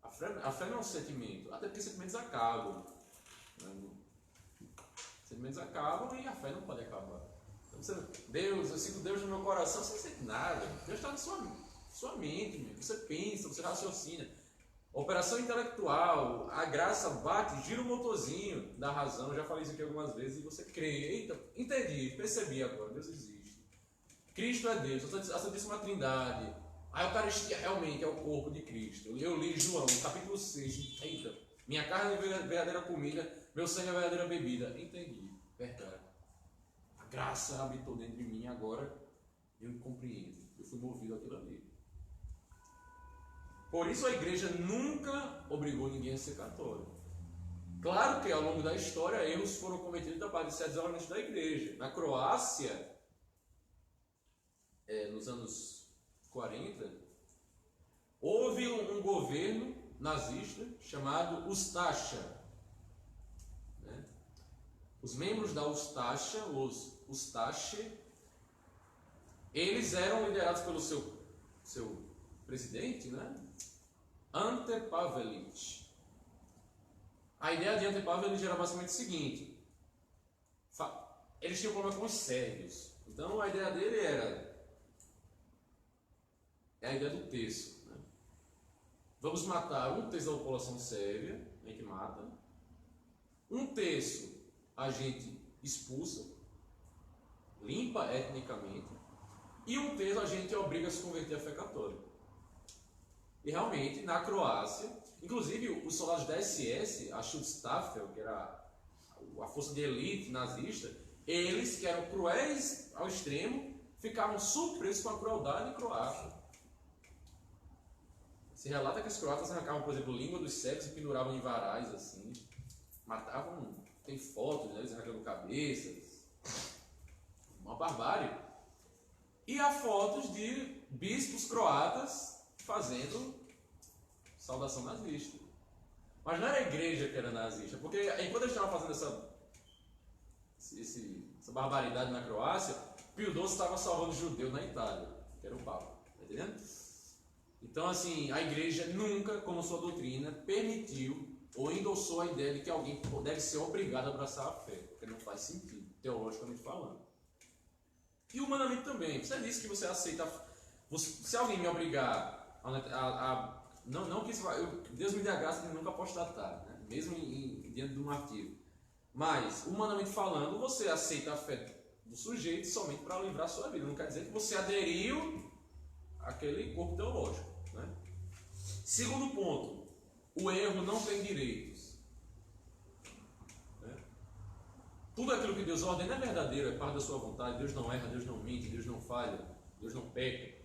A fé não é um sentimento. Até porque sentimentos acabam. Sentimentos acabam e a fé não pode acabar. Então, eu sinto Deus no meu coração, você não sente nada. Deus está na sua mente, meu. Você pensa, você raciocina. Operação intelectual, a graça bate, gira o motorzinho da razão. Já falei isso aqui algumas vezes e você crê. Eita, entendi, percebi agora, Deus existe. Cristo é Deus, a Santíssima Trindade. A Eucaristia realmente é o corpo de Cristo. Eu li João, capítulo 6. Eita, minha carne é verdadeira comida, meu sangue é verdadeira bebida. Entendi, verdade. A graça habitou dentro de mim, agora eu compreendo. Eu fui movido àquilo ali. Por isso a igreja nunca obrigou ninguém a ser católico. Claro que ao longo da história erros foram cometidos da parte de certos elementos da igreja. Na Croácia, nos anos 40, houve um governo nazista chamado Ustasha. Né? Os membros da Ustasha, os Ustaše, eles eram liderados pelo seu presidente, né? Ante Pavelić. A ideia de Ante Pavelić era basicamente o seguinte: eles tinham problema com os sérvios. Então a ideia dele era a ideia do terço. Né? Vamos matar um terço da população sérvia, a gente mata. Um terço a gente expulsa, limpa etnicamente. E um terço a gente obriga a se converter à fé católica. E realmente, na Croácia, inclusive os soldados da SS, a Schutzstaffel, que era a força de elite nazista, eles, que eram cruéis ao extremo, ficavam surpresos com a crueldade croata. Se relata que os croatas arrancavam, por exemplo, a língua dos cegos e penduravam em varais, assim. Matavam, tem fotos, né, eles arrancando cabeças. Uma barbárie. E há fotos de bispos croatas fazendo saudação nazista. Mas não era a igreja que era nazista, porque enquanto eles estavam fazendo essa barbaridade na Croácia, Pio XII estava salvando judeu na Itália, que era o Papa, tá entendendo? Então, assim, a igreja nunca, como sua doutrina, permitiu ou endossou a ideia de que alguém deve ser obrigado a abraçar a fé, porque não faz sentido, teologicamente falando. E humanamente também. Você disse que você aceita. Se alguém me obrigar não que isso vai. Deus me dê a graça de nunca apostatar, né? Mesmo diante do martírio. Mas, humanamente falando, você aceita a fé do sujeito somente para livrar a sua vida. Não quer dizer que você aderiu àquele corpo teológico. Né? Segundo ponto, o erro não tem direitos. Tudo aquilo que Deus ordena é verdadeiro, é parte da sua vontade. Deus não erra, Deus não mente, Deus não falha, Deus não peca.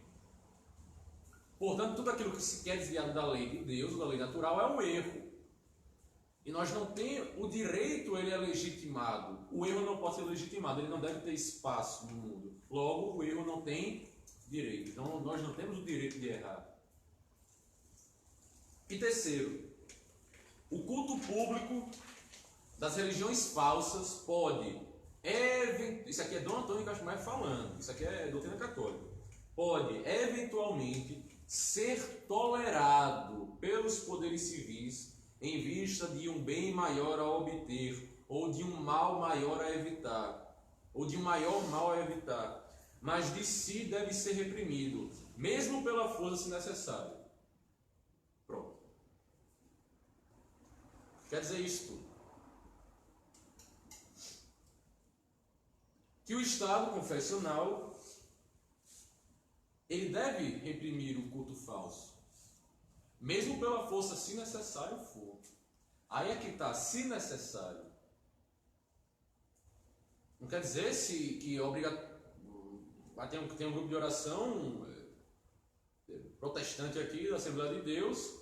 Portanto, tudo aquilo que se quer desviar da lei de Deus, da lei natural, é um erro. E nós não temos, o direito ele é legitimado. O erro não pode ser legitimado, ele não deve ter espaço no mundo. Logo, o erro não tem direito. Então, nós não temos o direito de errar. E terceiro, o culto público das religiões falsas pode, isso aqui é Dom Antônio Castumai falando, isso aqui é doutrina católica, pode eventualmente ser tolerado pelos poderes civis em vista de um bem maior a obter, ou de um mal maior a evitar, ou de um maior mal a evitar, mas de si deve ser reprimido, mesmo pela força se necessário. Pronto. Quer dizer isso tudo. Que o Estado confessional ele deve reprimir o culto falso, mesmo pela força, se necessário for. Aí é que está, se necessário. Não quer dizer que tem um grupo de oração protestante aqui da Assembleia de Deus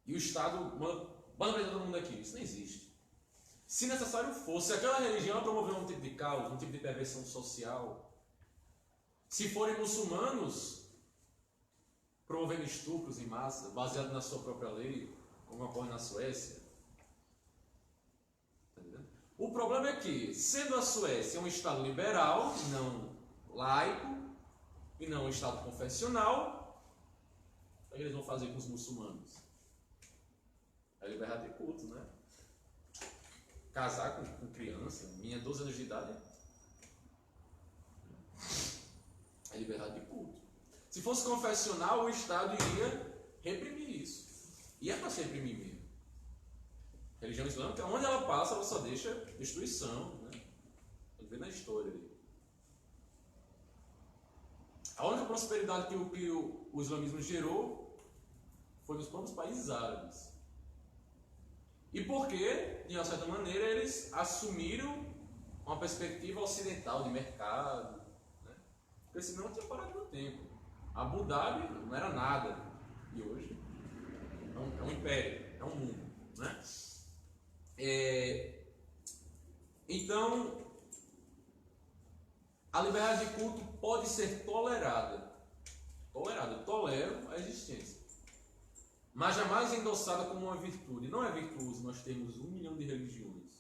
e o Estado manda para todo mundo aqui. Isso não existe. Se necessário fosse, se aquela religião promover um tipo de caos, um tipo de perversão social, se forem muçulmanos promovendo estupros em massa, baseado na sua própria lei, como ocorre na Suécia. Entendeu? O problema é que, sendo a Suécia um Estado liberal, não laico, e não um Estado confessional, o que eles vão fazer com os muçulmanos? É liberdade de culto, né? Casar com criança, minha 12 anos de idade, é liberdade de culto. Se fosse confessional, o Estado iria reprimir isso. E é para se reprimir mesmo. A religião islâmica, onde ela passa, ela só deixa destruição. Né? Tem que ver na história ali. A única prosperidade que o islamismo gerou foi nos próprios países árabes. E porque, de uma certa maneira, eles assumiram uma perspectiva ocidental de mercado, né? Porque senão tinha parado no tempo. Abu Dhabi não era nada, e hoje é um império, é um mundo, né? Então, a liberdade de culto pode ser tolerada. Eu tolero a existência. Mas jamais endossada como uma virtude. Não é virtuoso nós termos 1 milhão de religiões.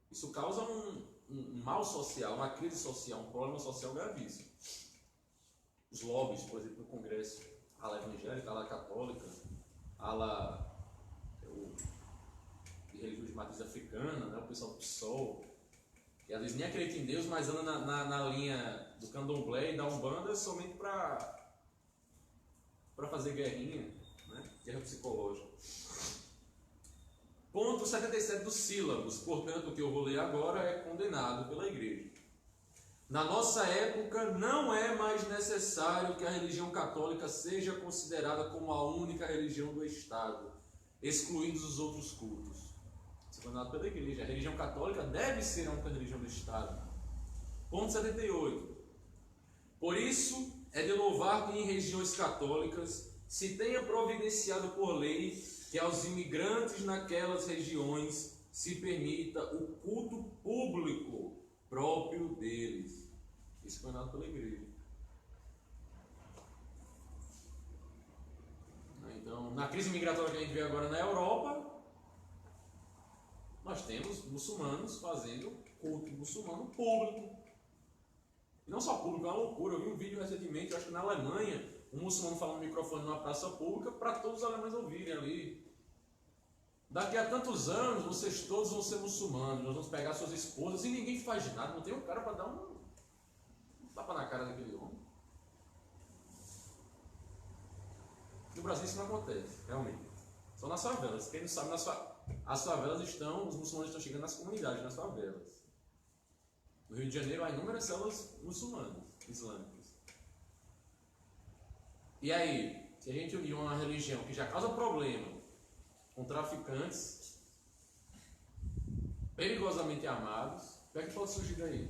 Isso causa um mal social, uma crise social, um problema social gravíssimo. Os lobbies, por exemplo, no Congresso, ala evangélica, ala católica, ala de religião de matriz africana, né, o pessoal do PSOL, que às vezes nem acredita em Deus, mas anda na linha do candomblé e da umbanda somente para fazer guerrinha, né? Guerra psicológica. Ponto 77 dos sílabos, portanto, o que eu vou ler agora é condenado pela igreja. Na nossa época, não é mais necessário que a religião católica seja considerada como a única religião do Estado, excluindo os outros cultos. Isso é condenado pela igreja. A religião católica deve ser a única religião do Estado. Ponto 78. Por isso, é de louvar que em regiões católicas se tenha providenciado por lei que aos imigrantes naquelas regiões se permita o culto público próprio deles. Isso foi dado pela igreja. Então, na crise migratória que a gente vê agora na Europa, nós temos muçulmanos fazendo culto muçulmano público. E não só público, é uma loucura. Eu vi um vídeo recentemente, eu acho que na Alemanha, um muçulmano falando no microfone numa praça pública para todos os alemães ouvirem ali. Daqui a tantos anos, vocês todos vão ser muçulmanos, nós vamos pegar suas esposas e ninguém faz nada, não tem um cara para dar um tapa na cara daquele homem. No Brasil isso não acontece, realmente. Só nas favelas. Quem não sabe, as favelas estão, os muçulmanos estão chegando nas comunidades, nas favelas. No Rio de Janeiro há inúmeras células muçulmanas, islâmicas. E aí, se a gente unir uma religião que já causa problema com traficantes perigosamente armados, o que é que pode surgir daí?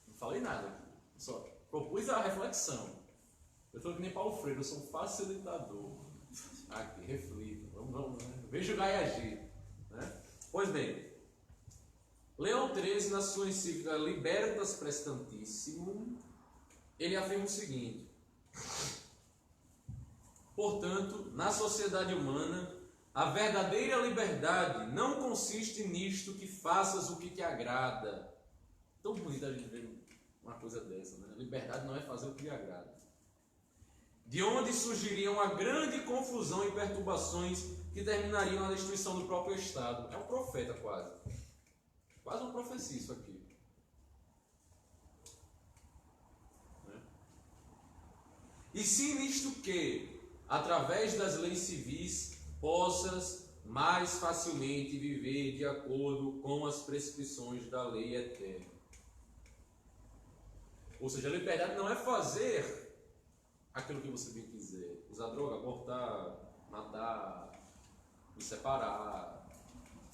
Não falei nada aqui, só propus a reflexão. Eu estou que nem Paulo Freire, eu sou um facilitador. Aqui, reflita, vamos, né? Veja o Gai agir, né? Pois bem, Leão XIII, na sua encíclica Libertas Praestantissimum, ele afirma o seguinte: portanto, na sociedade humana, a verdadeira liberdade não consiste nisto que faças o que te agrada. Tão bonito a gente ver uma coisa dessa, né? A liberdade não é fazer o que lhe agrada. De onde surgiria uma grande confusão e perturbações que terminariam na destruição do próprio Estado. É um profeta quase. Quase uma profecia isso aqui. Né? E se nisto que, através das leis civis, possas mais facilmente viver de acordo com as prescrições da lei eterna. Ou seja, a liberdade não é fazer aquilo que você bem quiser. Usar droga, abortar, matar, me separar,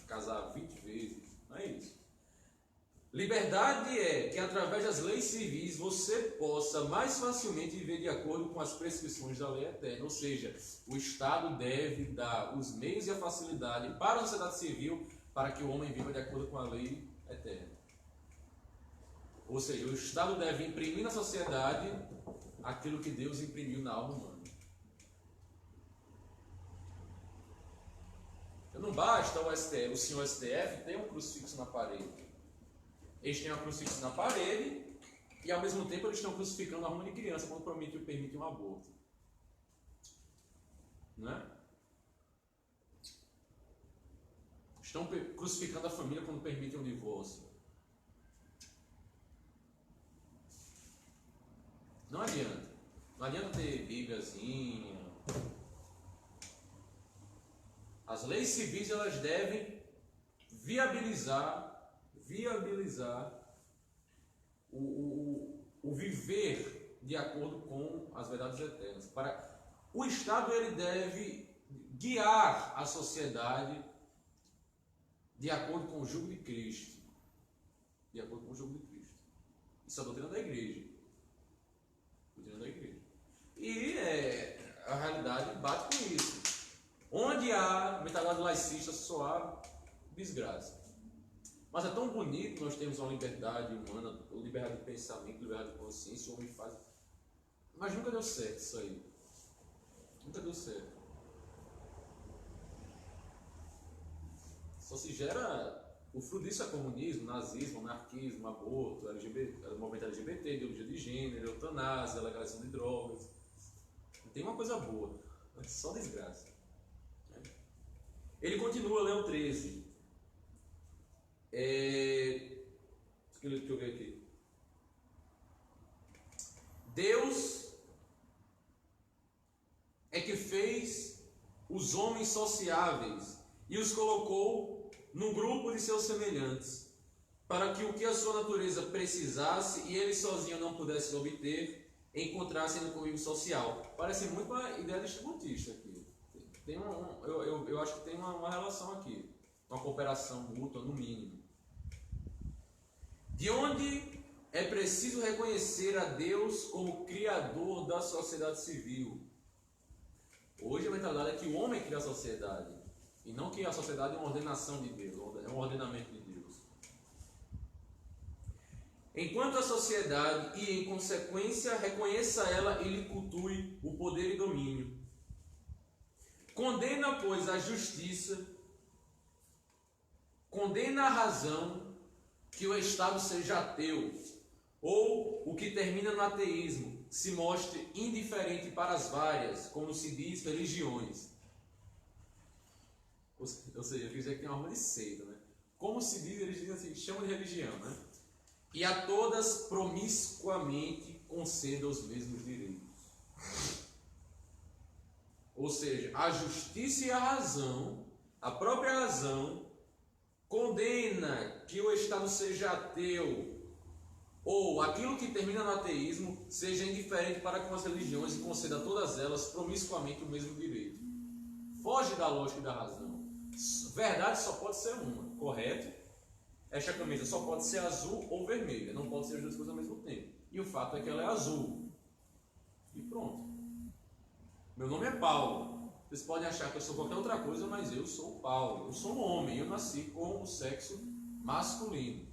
casar 20 vezes. Não é isso. Liberdade é que através das leis civis você possa mais facilmente viver de acordo com as prescrições da lei eterna. Ou seja, o Estado deve dar os meios e a facilidade para a sociedade civil para que o homem viva de acordo com a lei eterna. Ou seja, o Estado deve imprimir na sociedade aquilo que Deus imprimiu na alma humana. Então não basta o senhor STF ter um crucifixo na parede. Eles têm uma crucifixo na parede e ao mesmo tempo eles estão crucificando a alma de criança quando permitem um aborto. Né? Estão crucificando a família quando permitem um divórcio. Não adianta. Não adianta ter bíbliazinha. As leis civis elas devem viabilizar o viver de acordo com as verdades eternas. O Estado ele deve guiar a sociedade de acordo com o jugo de Cristo. De acordo com o jugo de Cristo. Isso é a doutrina da igreja. Doutrina da igreja. E a realidade bate com isso. Onde há mentalidade laicista, só há desgraça. Mas é tão bonito nós temos uma liberdade humana, liberdade de pensamento, liberdade de consciência, o homem faz. Mas nunca deu certo isso aí. Nunca deu certo. Só se gera. O fruto disso é comunismo, nazismo, anarquismo, aborto, LGBT, movimento LGBT, ideologia de gênero, eutanásia, legalização de drogas. Não tem uma coisa boa, é só desgraça. Ele continua, Leão XIII. Deixa eu ver aqui. Deus é que fez os homens sociáveis e os colocou no grupo de seus semelhantes, para que o que a sua natureza precisasse e ele sozinho não pudesse obter, encontrassem no convívio social. Parece muito uma ideia distributista aqui. Eu acho que tem uma relação aqui, uma cooperação mútua, no mínimo. De onde é preciso reconhecer a Deus como Criador da sociedade civil. Hoje a mentalidade é que o homem cria a sociedade, e não que a sociedade é uma ordenação de Deus, é um ordenamento de Deus. Enquanto a sociedade, e em consequência, reconheça ela e lhe cultue o poder e domínio. Condena, pois, a justiça, condena a razão que o Estado seja ateu, ou o que termina no ateísmo se mostre indiferente para as várias, como se diz, religiões. Ou seja, eu quis dizer que tem uma forma de seita, né? Como se diz, eles dizem assim, chamam de religião, né? E a todas promiscuamente conceda os mesmos direitos. Ou seja, a justiça e a razão, a própria razão, condena que o Estado seja ateu, ou aquilo que termina no ateísmo seja indiferente para com as religiões e conceda a todas elas promiscuamente o mesmo direito. Foge da lógica e da razão. Verdade só pode ser uma, correto? Esta camisa só pode ser azul ou vermelha, não pode ser as duas coisas ao mesmo tempo. E o fato é que ela é azul. E pronto. Meu nome é Paulo. Vocês podem achar que eu sou qualquer outra coisa, mas eu sou o Paulo. Eu sou um homem, eu nasci com o sexo masculino.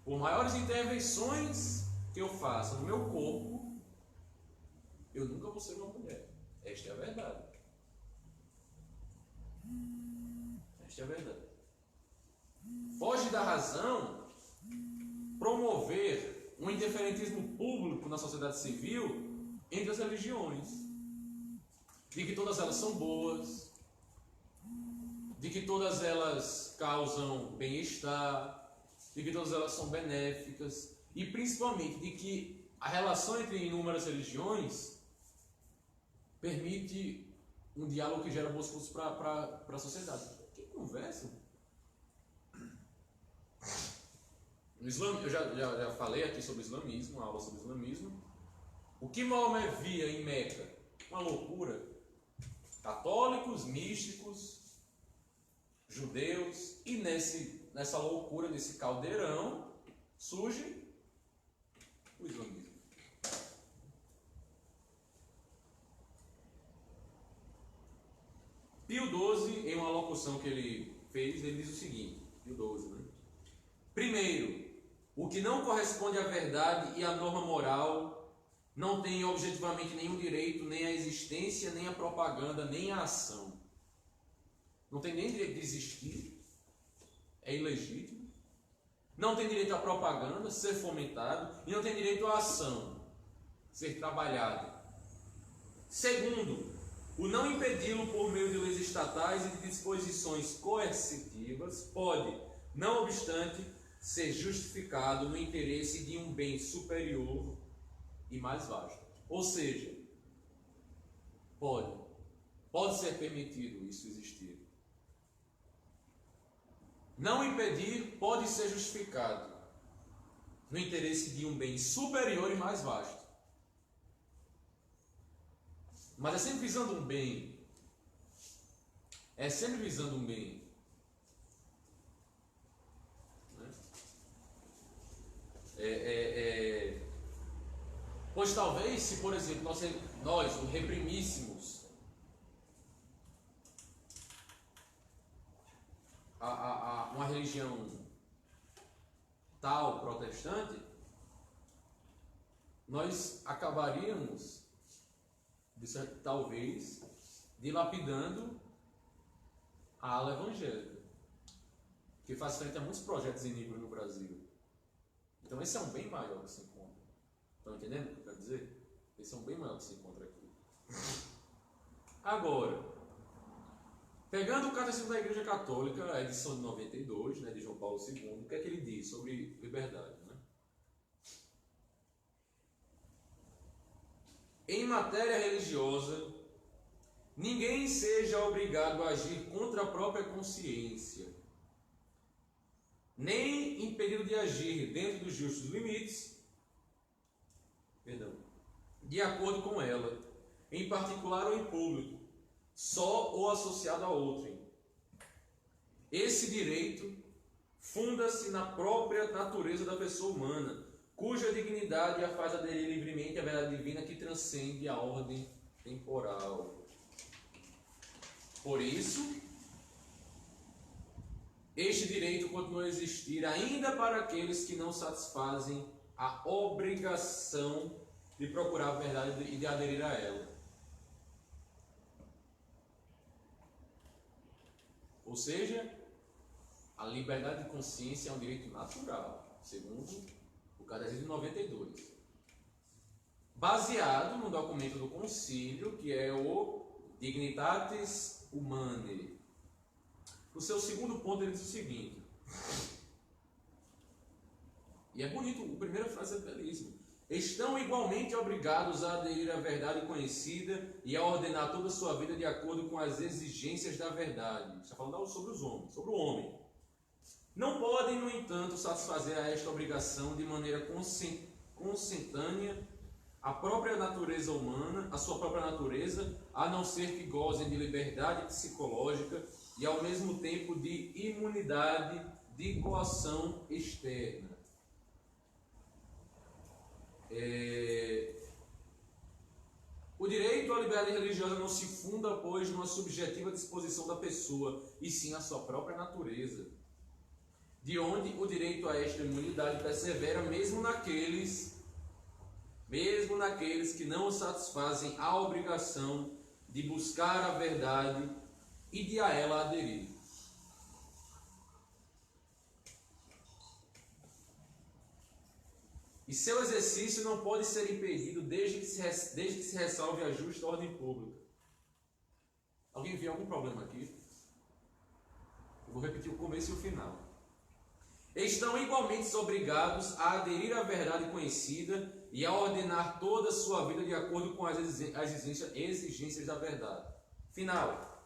Por maiores intervenções que eu faça no meu corpo, eu nunca vou ser uma mulher. Esta é a verdade. Esta é a verdade. Foge da razão promover um indiferentismo público na sociedade civil entre as religiões. De que todas elas são boas, de que todas elas causam bem-estar, de que todas elas são benéficas e principalmente de que a relação entre inúmeras religiões permite um diálogo que gera bons frutos para a sociedade. Que conversa! No Islã, eu já falei aqui sobre o islamismo, uma aula sobre o islamismo. O que Maomé via em Meca? Uma loucura. Católicos, místicos, judeus, e nessa loucura, nesse caldeirão, surge o islamismo. Pio XII, em uma locução que ele fez, ele diz o seguinte, Pio XII, né? Primeiro, o que não corresponde à verdade e à norma moral não tem objetivamente nenhum direito, nem à existência, nem à propaganda, nem à ação. Não tem nem direito de existir, é ilegítimo. Não tem direito à propaganda, ser fomentado, e não tem direito à ação, ser trabalhado. Segundo, o não impedi-lo por meio de leis estatais e de disposições coercitivas pode, não obstante, ser justificado no interesse de um bem superior e mais vasto. Ou seja, pode ser permitido isso existir. Não impedir pode ser justificado no interesse de um bem superior e mais vasto. Mas é sempre visando um bem. É sempre visando um bem. Pois talvez, se por exemplo nós o reprimíssemos uma religião tal, protestante, nós acabaríamos, talvez, dilapidando a ala evangélica, que faz frente a muitos projetos iníquos no Brasil. Então esse é um bem maior que se encontra. Estão entendendo o que eu quero dizer? Esse é um bem maior que se encontra aqui. Agora, Pegando o Catecismo da Igreja Católica, a edição de 92, né, de João Paulo II, o que é que ele diz sobre liberdade? Né? Em matéria religiosa, ninguém seja obrigado a agir contra a própria consciência, nem impedido de agir dentro dos justos limites, de acordo com ela, em particular ou em público, só ou associado a outrem. Esse direito funda-se na própria natureza da pessoa humana, cuja dignidade a faz aderir livremente à verdade divina que transcende a ordem temporal. Por isso, este direito continua a existir ainda para aqueles que não satisfazem a obrigação de procurar a verdade e de aderir a ela. Ou seja, a liberdade de consciência é um direito natural, segundo o Catecismo de 92. Baseado no documento do Concílio, que é o Dignitatis Humanae. No seu segundo ponto, ele diz o seguinte, e é bonito, a primeira frase é belíssima: estão igualmente obrigados a aderir à verdade conhecida e a ordenar toda a sua vida de acordo com as exigências da verdade. Está falando sobre os homens, sobre o homem. Não podem, no entanto, satisfazer a esta obrigação de maneira consentânea a própria natureza humana, a sua própria natureza, a não ser que gozem de liberdade psicológica e, ao mesmo tempo, de imunidade de coação externa. O direito à liberdade religiosa não se funda, pois, numa subjetiva disposição da pessoa, e sim na sua própria natureza. De onde o direito a esta imunidade persevera mesmo naqueles que não satisfazem a obrigação de buscar a verdade e de a ela aderir. E seu exercício não pode ser impedido desde que se ressalve a justa ordem pública. Alguém viu algum problema aqui? Eu vou repetir o começo e o final. Estão igualmente obrigados a aderir à verdade conhecida e a ordenar toda a sua vida de acordo com as exigências da verdade. Final.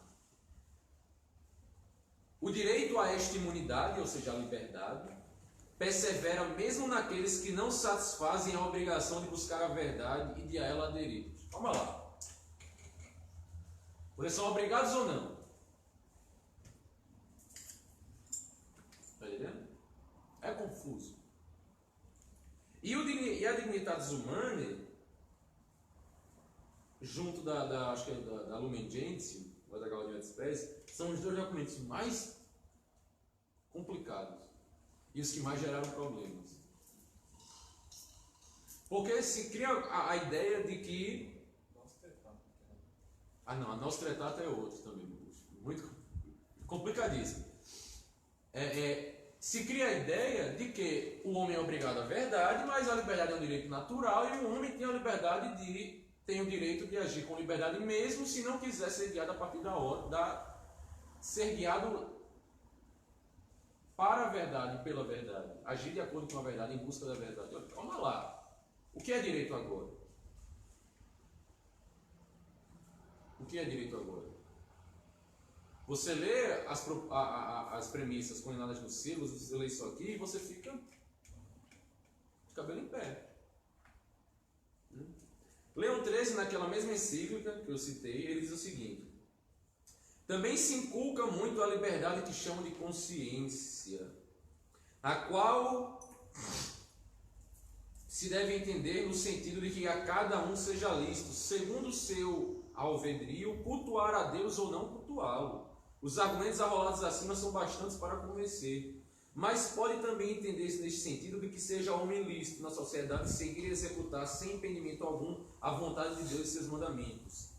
O direito a esta imunidade, ou seja, a liberdade, persevera mesmo naqueles que não satisfazem a obrigação de buscar a verdade e de a ela aderir. Vamos lá. Vocês são obrigados ou não? Está entendendo? É confuso. E a Dignitatis Humanae, junto acho que é da Lumen Gentium, ou da Gaudium et Spes, são os dois documentos mais complicados e os que mais geraram problemas. Porque se cria a ideia de que... a Nostra Aetate é outro também, muito complicadíssimo. Se cria a ideia de que o homem é obrigado à verdade, mas a liberdade é um direito natural e o homem tem o direito de agir com liberdade mesmo se não quiser ser guiado a partir ser guiado para a verdade e pela verdade, agir de acordo com a verdade, em busca da verdade. Vamos lá. O que é direito agora? O que é direito agora? Você lê as premissas condenadas nos símbolos, você lê isso aqui e você fica de cabelo em pé. Leão XIII, naquela mesma encíclica que eu citei, ele diz o seguinte: também se inculca muito a liberdade que chamam de consciência, a qual se deve entender no sentido de que a cada um seja lícito, segundo o seu alvedrio, cultuar a Deus ou não cultuá-lo. Os argumentos arrolados acima são bastantes para convencer, mas pode também entender-se neste sentido de que seja homem lícito na sociedade seguir e executar sem impedimento algum a vontade de Deus e seus mandamentos.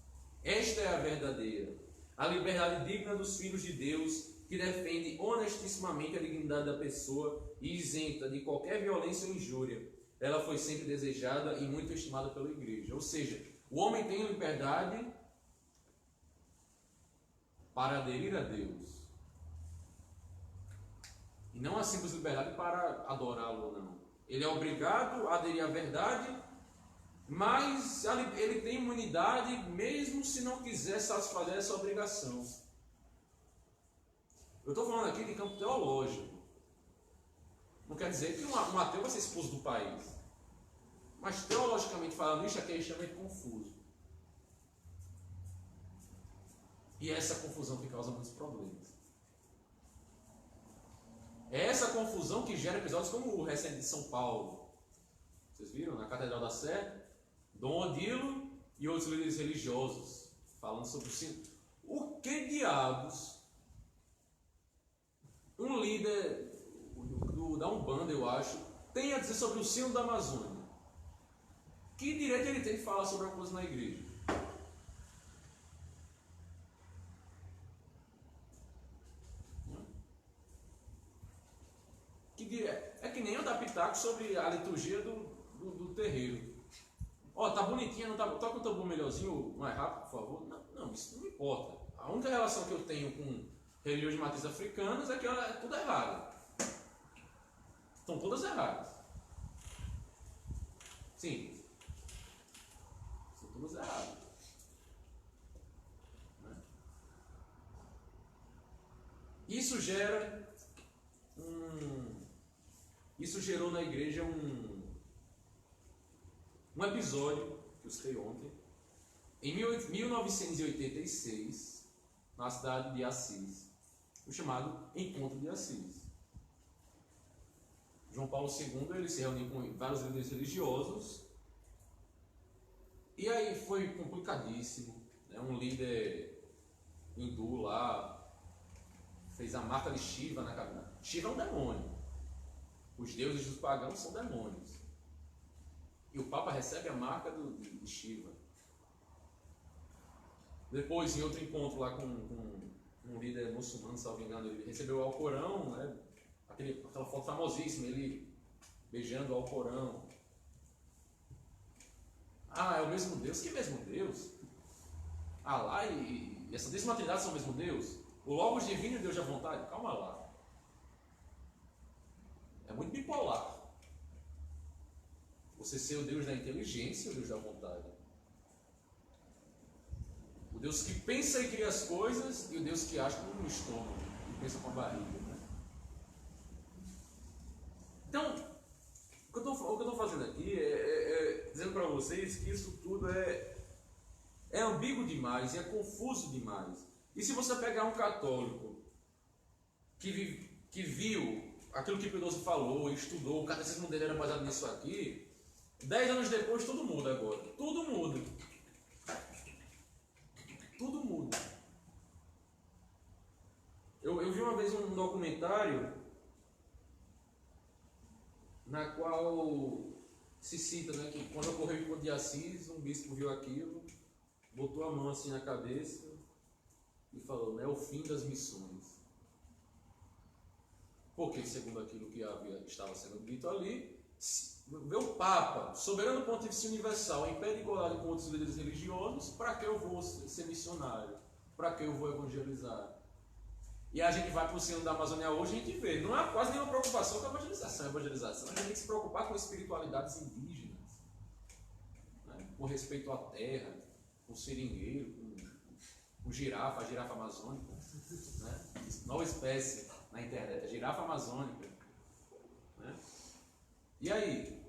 Esta é a verdadeira, a liberdade digna dos filhos de Deus, que defende honestissimamente a dignidade da pessoa e isenta de qualquer violência ou injúria. Ela foi sempre desejada e muito estimada pela Igreja. Ou seja, o homem tem liberdade para aderir a Deus. E não a simples liberdade para adorá-lo, não. Ele é obrigado a aderir à verdade, mas ele tem imunidade mesmo se não quiser satisfazer essa obrigação. Eu estou falando aqui de campo teológico. Não quer dizer que um ateu vai ser expulso do país. Mas teologicamente falando, isso aqui é extremamente confuso. E é essa confusão que causa muitos problemas. É essa confusão que gera episódios como o recente de São Paulo. Vocês viram? Na Catedral da Sé, Dom Odilo e outros líderes religiosos falando sobre o sino. O que diabos um líder da Umbanda, eu acho, tem a dizer sobre o sino da Amazônia? Que direito ele tem de falar sobre alguma coisa na igreja? É que nem eu dar pitaco sobre a liturgia do terreiro. Ó, tá bonitinha, não tá? Toca o tambor melhorzinho, mais rápido, por favor. Não, isso não importa. A única relação que eu tenho com religiões de matriz africanas é que ela é tudo errada. Estão todas erradas. Sim. São todas erradas. Né? Isso gerou na igreja um episódio que eu citei ontem. Em 1986, na cidade de Assis, o chamado Encontro de Assis. João Paulo II ele se reuniu com vários líderes religiosos e aí foi complicadíssimo. Né? Um líder hindu lá fez a marca de Shiva na cabeça. Shiva é um demônio. Os deuses dos pagãos são demônios. E o Papa recebe a marca de Shiva. Depois, em outro encontro lá com um líder muçulmano, se não me engano, ele recebeu o Alcorão, né? Aquela foto famosíssima, ele beijando o Alcorão. Ah, é o mesmo Deus? Que mesmo Deus? Allah e essa Santíssima Trindade são o mesmo Deus? O Logos Divino e Deus da Vontade? Calma lá. É muito bipolar. Você ser o Deus da inteligência e o Deus da vontade. O Deus que pensa e cria as coisas e o Deus que age com o estômago e pensa com a barriga. Né? Então, o que eu estou fazendo aqui é dizendo para vocês que isso tudo é ambíguo demais, é confuso demais. E se você pegar um católico que viu aquilo que Pio XII falou, estudou, o catecismo dele era baseado nisso aqui, 10 anos depois tudo muda agora. Tudo muda. Tudo muda. Eu vi uma vez um documentário na qual se cita, né, que quando ocorreu o encontro de Assis, um bispo viu aquilo, botou a mão assim na cabeça e falou, né, é o fim das missões. Porque, segundo aquilo que estava sendo dito ali, vê o Papa, soberano pontífice universal, em pé de igualdade com outros líderes religiosos, para que eu vou ser missionário? Para que eu vou evangelizar? E a gente vai para o sino da Amazônia hoje e a gente vê, não há quase nenhuma preocupação com a evangelização. A gente tem que se preocupar com espiritualidades indígenas, né? Com respeito à terra, com seringueiro, com girafa, a girafa amazônica, né? Nova espécie na internet, a girafa amazônica. Né? E aí?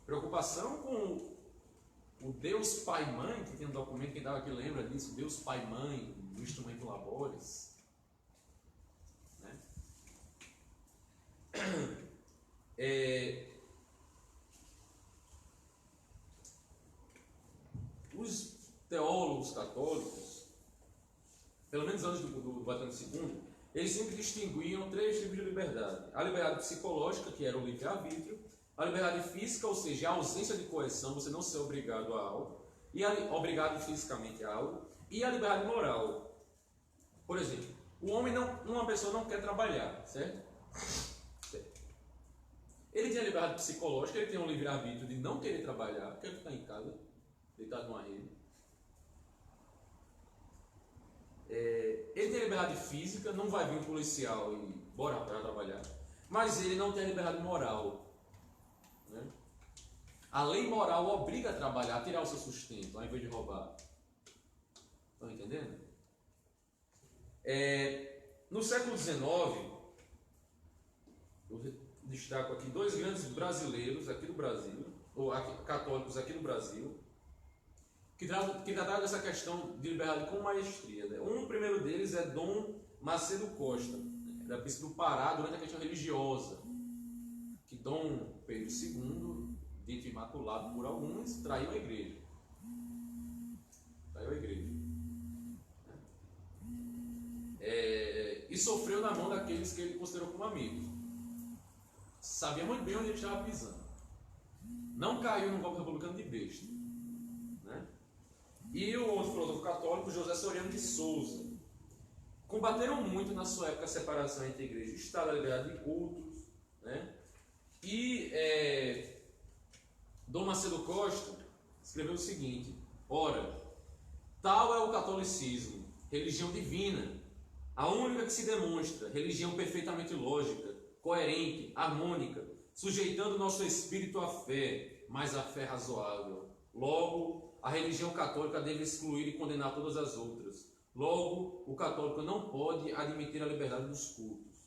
Preocupação com o Deus Pai-Mãe, que tem um documento que dava aqui, lembra disso, Deus Pai-Mãe, do instrumento Labores. Né? Os teólogos católicos, pelo menos antes do Vaticano II, eles sempre distinguiam 3 tipos de liberdade. A liberdade psicológica, que era o livre-arbítrio, a liberdade física, ou seja, a ausência de coerção, você não ser obrigado a algo, e obrigado fisicamente a algo, e a liberdade moral. Por exemplo, uma pessoa não quer trabalhar, certo? Ele tem a liberdade psicológica, ele tem um livre-arbítrio de não querer trabalhar, quer ficar em casa, deitado numa rede. Ele tem liberdade física, não vai vir um policial e bora para trabalhar, mas ele não tem liberdade moral. Né? A lei moral obriga a trabalhar, a tirar o seu sustento, ao invés de roubar. Estão entendendo? No século XIX, eu destaco aqui dois grandes brasileiros aqui do Brasil, ou católicos aqui no Brasil, que trataram dessa questão de liberdade com maestria. Né? O primeiro deles é Dom Macedo Costa, da Príncipe do Pará, durante a questão religiosa, que Dom Pedro II, dito imaculado por alguns, traiu a igreja. E sofreu na mão daqueles que ele considerou como amigos. Sabia muito bem onde ele estava pisando. Não caiu num golpe republicano de besta. Né? E o outro filósofo católico, José Soriano de Souza, combateram muito na sua época a separação entre igreja e Estado, a liberdade de cultos. Né? E Dom Macedo Costa escreveu o seguinte: ora, tal é o catolicismo, religião divina, a única que se demonstra, religião perfeitamente lógica, coerente, harmônica, sujeitando nosso espírito à fé, mas à fé razoável. Logo, a religião católica deve excluir e condenar todas as outras. Logo, o católico não pode admitir a liberdade dos cultos.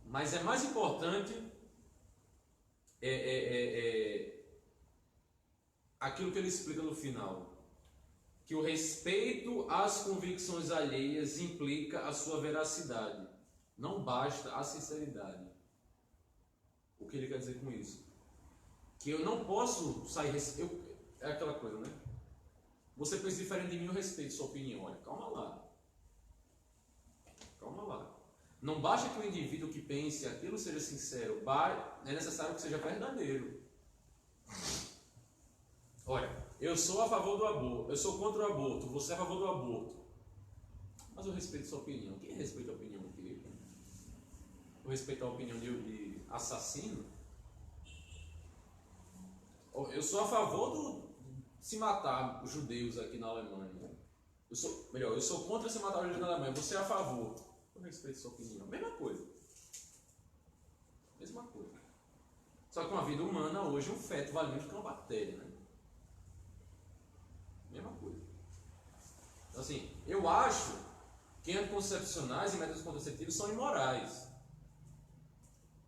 Mas é mais importante aquilo que ele explica no final, que o respeito às convicções alheias implica a sua veracidade. Não basta a sinceridade. O que ele quer dizer com isso? Que eu não posso sair... É aquela coisa, né? Você pensa diferente de mim, eu respeito sua opinião. Olha, calma lá. Calma lá. Não basta que o indivíduo que pense aquilo seja sincero. É necessário que seja verdadeiro. Olha, eu sou a favor do aborto, eu sou contra o aborto, você é a favor do aborto. Mas eu respeito sua opinião. Quem respeita a opinião dele? Eu respeito a opinião de assassino? Eu sou a favor de se matar os judeus aqui na Alemanha. Eu sou contra se matar os judeus na Alemanha. Você é a favor. Eu respeito sua opinião. Mesma coisa. Mesma coisa. Só que uma vida humana hoje, um feto vale menos que uma bactéria, né? Mesma coisa. Então, assim, eu acho que anticoncepcionais e métodos contraceptivos são imorais.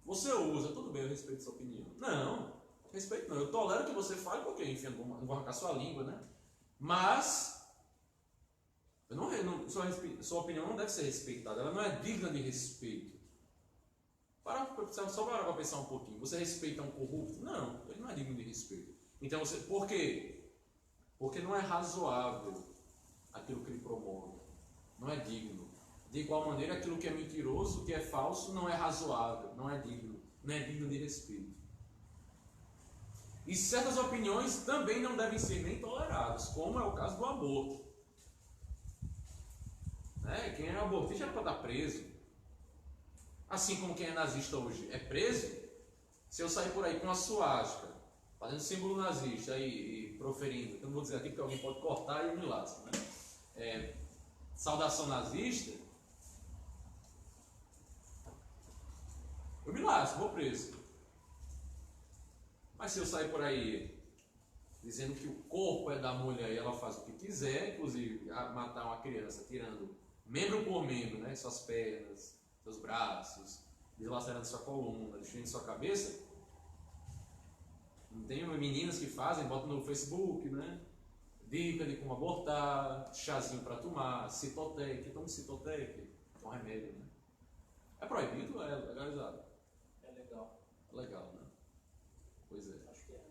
Você usa, tudo bem, eu respeito sua opinião. Não, respeito não. Eu tolero que você fale, porque, enfim, não vou arrancar sua língua, né? Mas, sua opinião não deve ser respeitada. Ela não é digna de respeito. Só para pensar um pouquinho. Você respeita um corrupto? Não, ele não é digno de respeito. Então, por quê? Porque não é razoável aquilo que ele promove. Não é digno. De igual maneira, aquilo que é mentiroso, que é falso, não é razoável, não é digno. Não é digno de respeito. E certas opiniões também não devem ser nem toleradas, como é o caso do aborto. Quem é abortista é para estar preso. Assim como quem é nazista hoje é preso. Se eu sair por aí com uma suástica, fazendo símbolo nazista e proferindo, eu não vou dizer aqui porque alguém pode cortar e eu me lasco, né? Saudação nazista, eu me lasco, vou preso. Mas se eu sair por aí dizendo que o corpo é da mulher e ela faz o que quiser, inclusive matar uma criança tirando membro por membro, né, suas pernas, seus braços, deslacerando sua coluna, destruindo sua cabeça, tem meninas que fazem, botam no Facebook, né? Dica de como abortar, chazinho para tomar, Citotec, toma Citotec, é um remédio, né? É proibido ou é legalizado? É legal. É legal, né? Pois é. Acho que é.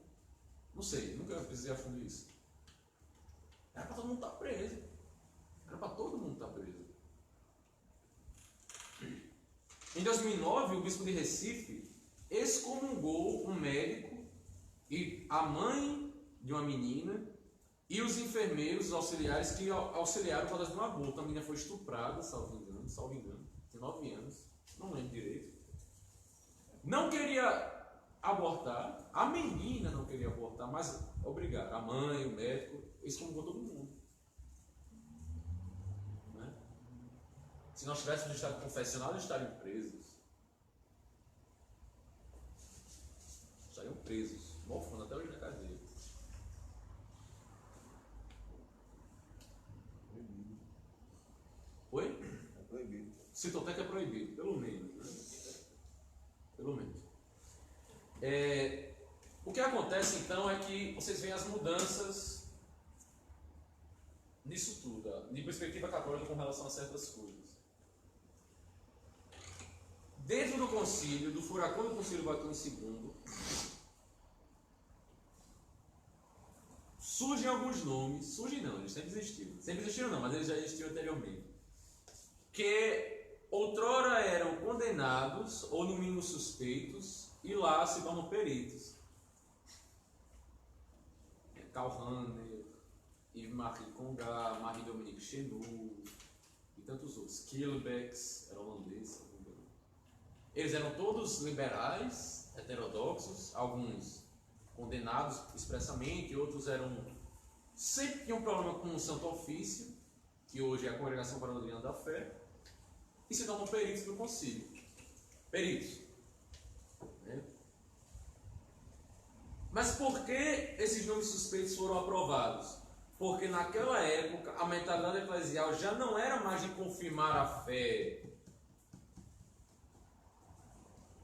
Não sei, nunca precisei a fundo isso. Era para todo mundo estar preso. Era para todo mundo estar preso. Em 2009, o bispo de Recife excomungou um médico e a mãe de uma menina e os enfermeiros auxiliares que auxiliaram por causa de um aborto. A menina foi estuprada, salvo engano, tem 9 anos, não lembro direito. Não queria abortar, a menina não queria abortar, mas obrigado, a mãe, o médico, excomungou todo mundo. Se nós tivéssemos estado confessional, eles estariam presos. Estariam presos, mofando até hoje na cadeia. Oi? É proibido. Citoteca é proibido, pelo menos. Né? Pelo menos. O que acontece então é que vocês veem as mudanças nisso tudo, de perspectiva católica com relação a certas coisas. Dentro do concílio, do furacão do Concílio Vaticano II, surgem alguns nomes, surgem não, eles sempre existiram. Sempre existiram não, mas eles já existiam anteriormente. Que outrora eram condenados, ou no mínimo suspeitos, e lá se tornam peritos. Karl Rahner, Yves-Marie Congar, Marie-Dominique Chenoux e tantos outros. Kilbeck, era holandês. Eles eram todos liberais, heterodoxos, alguns condenados expressamente, outros sempre tinham um problema com o Santo Ofício, que hoje é a Congregação para a Doutrina da Fé, e se tornam peritos do concílio. Peritos. Né? Mas por que esses nomes suspeitos foram aprovados? Porque naquela época a mentalidade eclesial já não era mais de confirmar a fé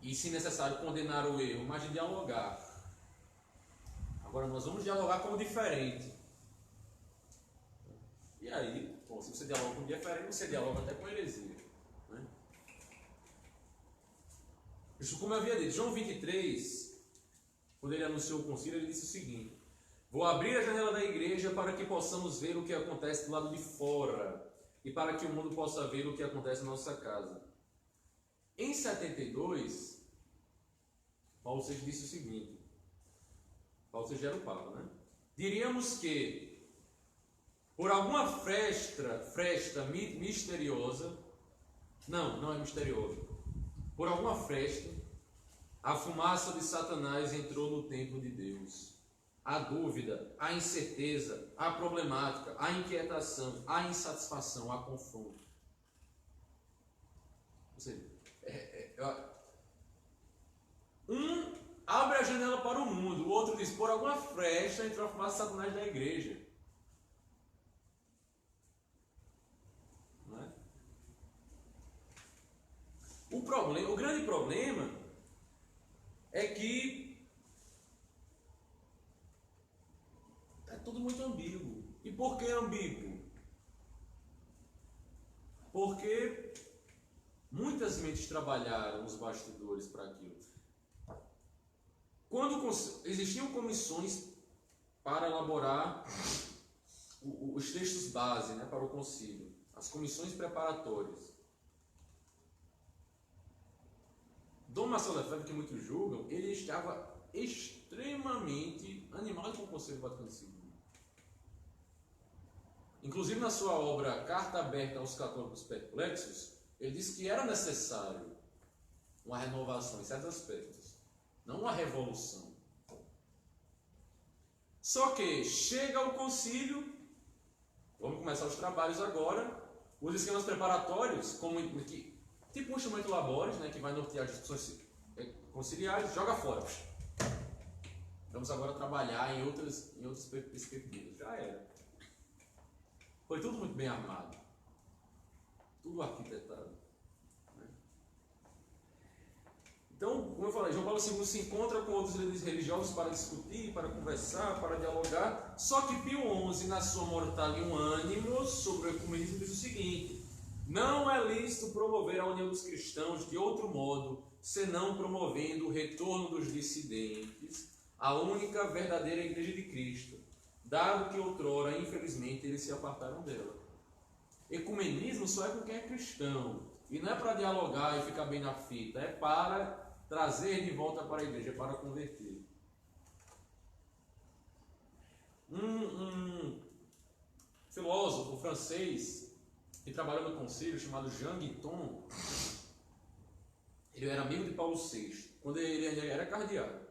e, se necessário, condenar o erro, mas de dialogar. Agora nós vamos dialogar com o diferente. E aí, bom, se você dialoga com o diferente, você dialoga até com heresia. Né? Isso, como eu havia dito, João 23, quando ele anunciou o concílio, ele disse o seguinte: vou abrir a janela da igreja para que possamos ver o que acontece do lado de fora e para que o mundo possa ver o que acontece na nossa casa. Em 72, Paulo VI disse o seguinte, Paulo VI era o Papa, né? Diríamos que, por alguma fresta misteriosa, não é misteriosa, por alguma fresta, a fumaça de Satanás entrou no templo de Deus. A dúvida, a incerteza, a problemática, a inquietação, a insatisfação, a confronto. Ou seja, um abre a janela para o mundo, o outro diz, por alguma fresta entrou a fumaça de Satanás da igreja. Não é? O grande problema é que é tudo muito ambíguo. E por que ambíguo? Porque muitas mentes trabalharam os bastidores para aquilo. Quando existiam comissões para elaborar os textos base, né, para o concílio, as comissões preparatórias. Dom Marcelo Lefebvre, que muitos julgam, ele estava extremamente animado com o Concílio Vaticano II. Inclusive na sua obra Carta Aberta aos Católicos Perplexos, ele disse que era necessário uma renovação em certos aspectos, não uma revolução. Só que chega ao concílio, vamos começar os trabalhos agora, os esquemas preparatórios, tipo um instrumento labores, né, que vai nortear as discussões conciliares, joga fora. Vamos agora trabalhar em outras perspectivas. Já era. Foi tudo muito bem armado, tudo arquitetado. Né? Então, como eu falei, João Paulo II se encontra com outros líderes religiosos para discutir, para conversar, para dialogar. Só que Pio XI, na sua Mortalium Animus sobre o ecumenismo, diz o seguinte: não é lícito promover a união dos cristãos de outro modo, senão promovendo o retorno dos dissidentes à única verdadeira Igreja de Cristo, dado que outrora, infelizmente, eles se apartaram dela. Ecumenismo só é com quem é cristão, e não é para dialogar e ficar bem na fita, é para trazer de volta para a igreja, é para converter. Um filósofo francês que trabalhou no concílio, chamado Jean Guiton, ele era amigo de Paulo VI, quando ele era cardeal.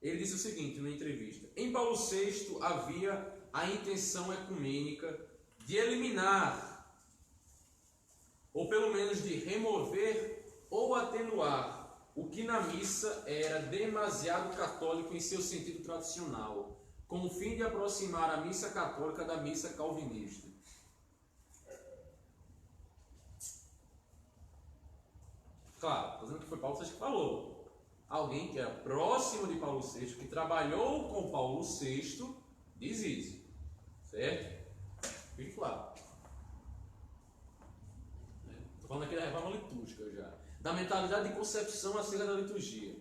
Ele disse o seguinte numa entrevista: em Paulo VI havia a intenção ecumênica de eliminar ou pelo menos de remover ou atenuar o que na missa era demasiado católico em seu sentido tradicional, com o fim de aproximar a missa católica da missa calvinista. Claro, estou dizendo que foi Paulo VI que falou. Alguém que era próximo de Paulo VI, que trabalhou com Paulo VI, diz isso. Certo? Fique claro. Estou falando aqui da reforma litúrgica já. Da mentalidade de concepção acerca da liturgia.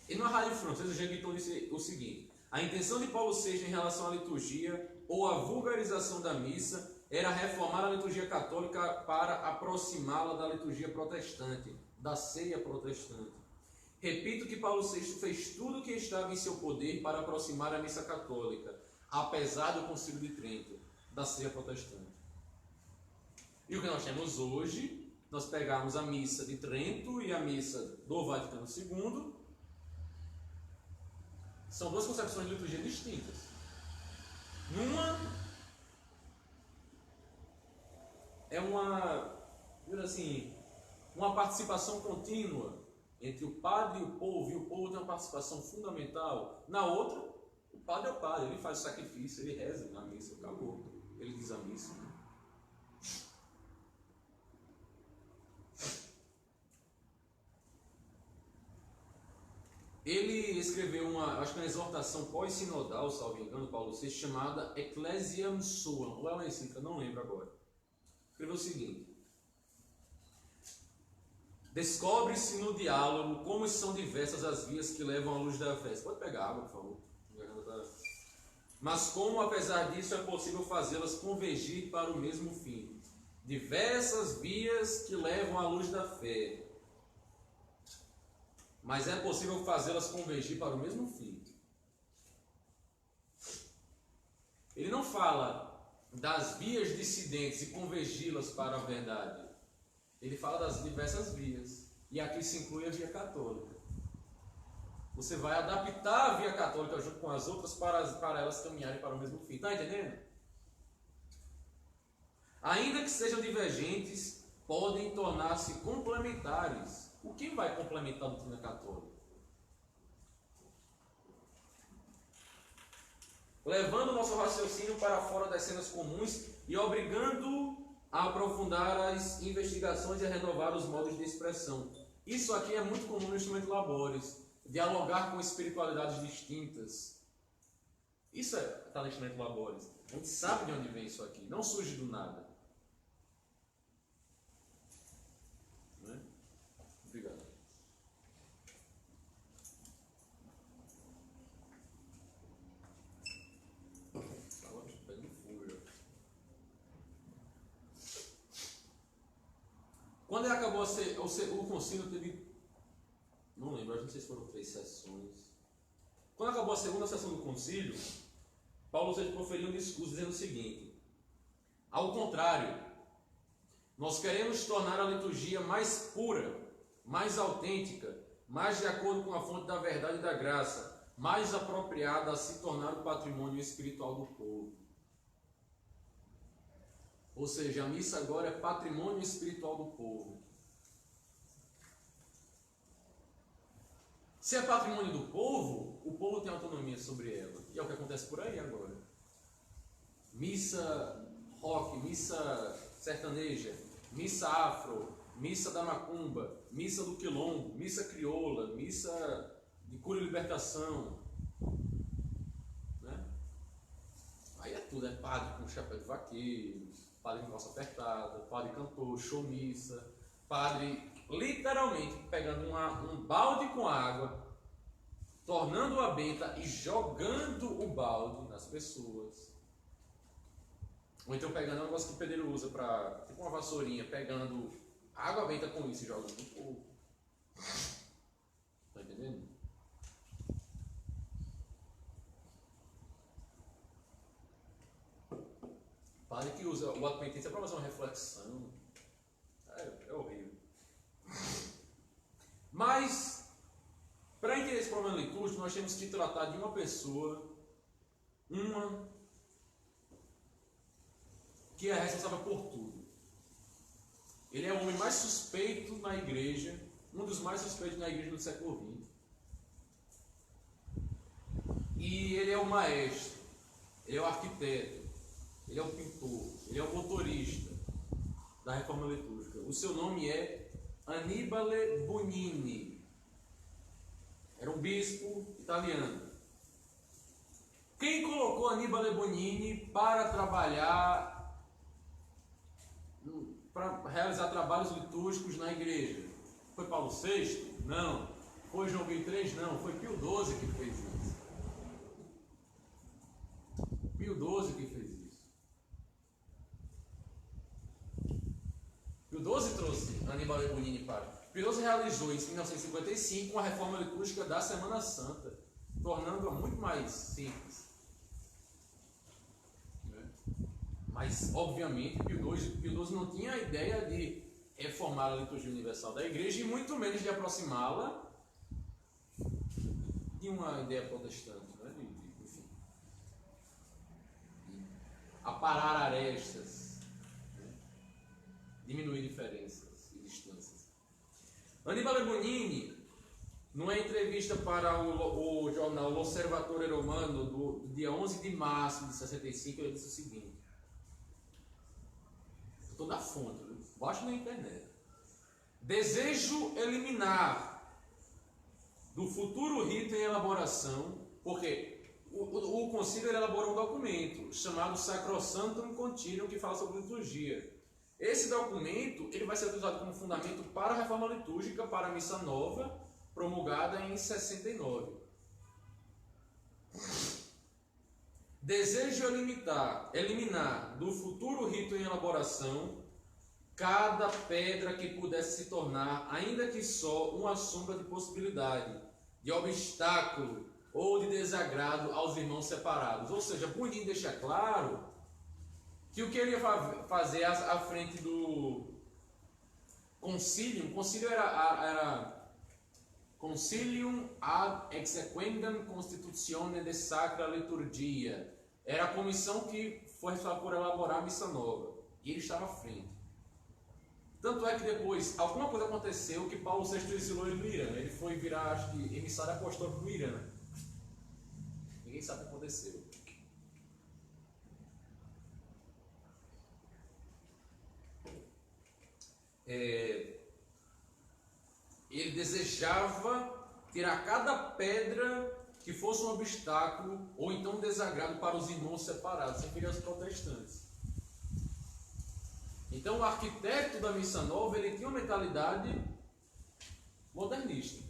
E no Rádio Francês, o Jean Guiton disse o seguinte: a intenção de Paulo VI em relação à liturgia ou à vulgarização da missa era reformar a liturgia católica para aproximá-la da liturgia protestante, da ceia protestante. Repito que Paulo VI fez tudo o que estava em seu poder para aproximar a missa católica, apesar do Concílio de Trento, da ceia protestante. E o que nós temos hoje, nós pegamos a missa de Trento e a missa do Vaticano II, são duas concepções de liturgia distintas. Numa é uma participação contínua entre o padre e o povo tem uma participação fundamental. Na outra, o padre é o padre, ele faz o sacrifício, ele reza na missa, acabou. Ele diz a missa. Ele escreveu uma exortação pós-sinodal, salvo engano, Paulo VI, chamada Ecclesiam Suam, ou é uma encíclica, não lembro agora. Escreveu o seguinte: descobre-se no diálogo como são diversas as vias que levam à luz da fé. Você pode pegar água, por favor? Mas como, apesar disso, é possível fazê-las convergir para o mesmo fim. Diversas vias que levam à luz da fé. Mas é possível fazê-las convergir para o mesmo fim. Ele não fala das vias dissidentes e convergi-las para a verdade. Ele fala das diversas vias. E aqui se inclui a via católica. Você vai adaptar a via católica junto com as outras para elas caminharem para o mesmo fim. Está entendendo? Ainda que sejam divergentes, podem tornar-se complementares. O que vai complementar a doutrina católica? Levando o nosso raciocínio para fora das cenas comuns e obrigando a aprofundar as investigações e a renovar os modos de expressão. Isso aqui é muito comum no instrumento Labores, dialogar com espiritualidades distintas. Isso está no instrumento Labores. A gente sabe de onde vem isso aqui, não surge do nada. Não é? Obrigado. Quando ele acabou o concílio, teve, não lembro, não sei se foram 3 sessões. Quando acabou a segunda sessão do concílio, Paulo VI proferiu um discurso dizendo o seguinte: ao contrário, nós queremos tornar a liturgia mais pura, mais autêntica, mais de acordo com a fonte da verdade e da graça, mais apropriada a se tornar o patrimônio espiritual do povo. Ou seja, a missa agora é patrimônio espiritual do povo. Se é patrimônio do povo, o povo tem autonomia sobre ela. E é o que acontece por aí agora. Missa rock, missa sertaneja, missa afro, missa da macumba, missa do quilombo, missa crioula, missa de cura e libertação. Né? Aí é tudo, é padre com chapéu de vaqueiro, padre com calça apertada, padre cantor, showmissa, padre literalmente pegando um balde com água, tornando-a benta e jogando o balde nas pessoas. Ou então pegando um negócio que o pedreiro usa para, tipo uma vassourinha, pegando água benta com isso e jogando no povo. Tá entendendo? Padre que usa o ato penitência para fazer uma reflexão. É horrível. Mas, para entender esse problema litúrgico, nós temos que tratar de uma pessoa, que é responsável por tudo. Ele é o homem mais suspeito na igreja, um dos mais suspeitos na igreja do século XX. E ele é o maestro, ele é o arquiteto, ele é o pintor, ele é o motorista da reforma litúrgica. O seu nome é Annibale Bugnini. Era um bispo italiano. Quem colocou Annibale Bugnini para trabalhar, para realizar trabalhos litúrgicos na igreja? Foi Paulo VI? Não. Foi João XXIII? Não. Foi Pio XII que fez isso. Pio XII que fez isso. Pio XII trouxe Annibale Bugnini para. Pio XII realizou isso em 1955 a reforma litúrgica da Semana Santa, tornando-a muito mais simples. Mas, obviamente, Pio XII não tinha a ideia de reformar a liturgia universal da igreja e muito menos de aproximá-la de uma ideia protestante, né? Enfim, aparar arestas, né? Diminuir diferenças e distâncias. Annibale Bugnini, numa entrevista para o jornal L'Osservatore Romano do dia 11 de março de 65, ele disse o seguinte: estou na fonte, baixa na internet. Desejo eliminar do futuro rito em elaboração, porque o concílio elaborou um documento chamado Sacrosanctum Concilium, que fala sobre liturgia. Esse documento ele vai ser usado como fundamento para a reforma litúrgica, para a missa nova, promulgada em 69. Desejo eliminar do futuro rito em elaboração cada pedra que pudesse se tornar, ainda que só, uma sombra de possibilidade, de obstáculo ou de desagrado aos irmãos separados. Ou seja, Bugnini deixa claro que o que ele ia fazer à frente do concílio, era Concilium ad exequendam constitutione de sacra liturgia. Era a comissão que foi responsável por elaborar a missa nova. E ele estava à frente. Tanto é que depois, alguma coisa aconteceu que Paulo VI exilou ele no Irã. Ele foi virar, acho que, emissário apostólico no Irã. Ninguém sabe o que aconteceu. Ele desejava tirar cada pedra que fosse um obstáculo ou então um desagrado para os irmãos separados, se referir aos protestantes. Então o arquiteto da missa nova ele tinha uma mentalidade modernista,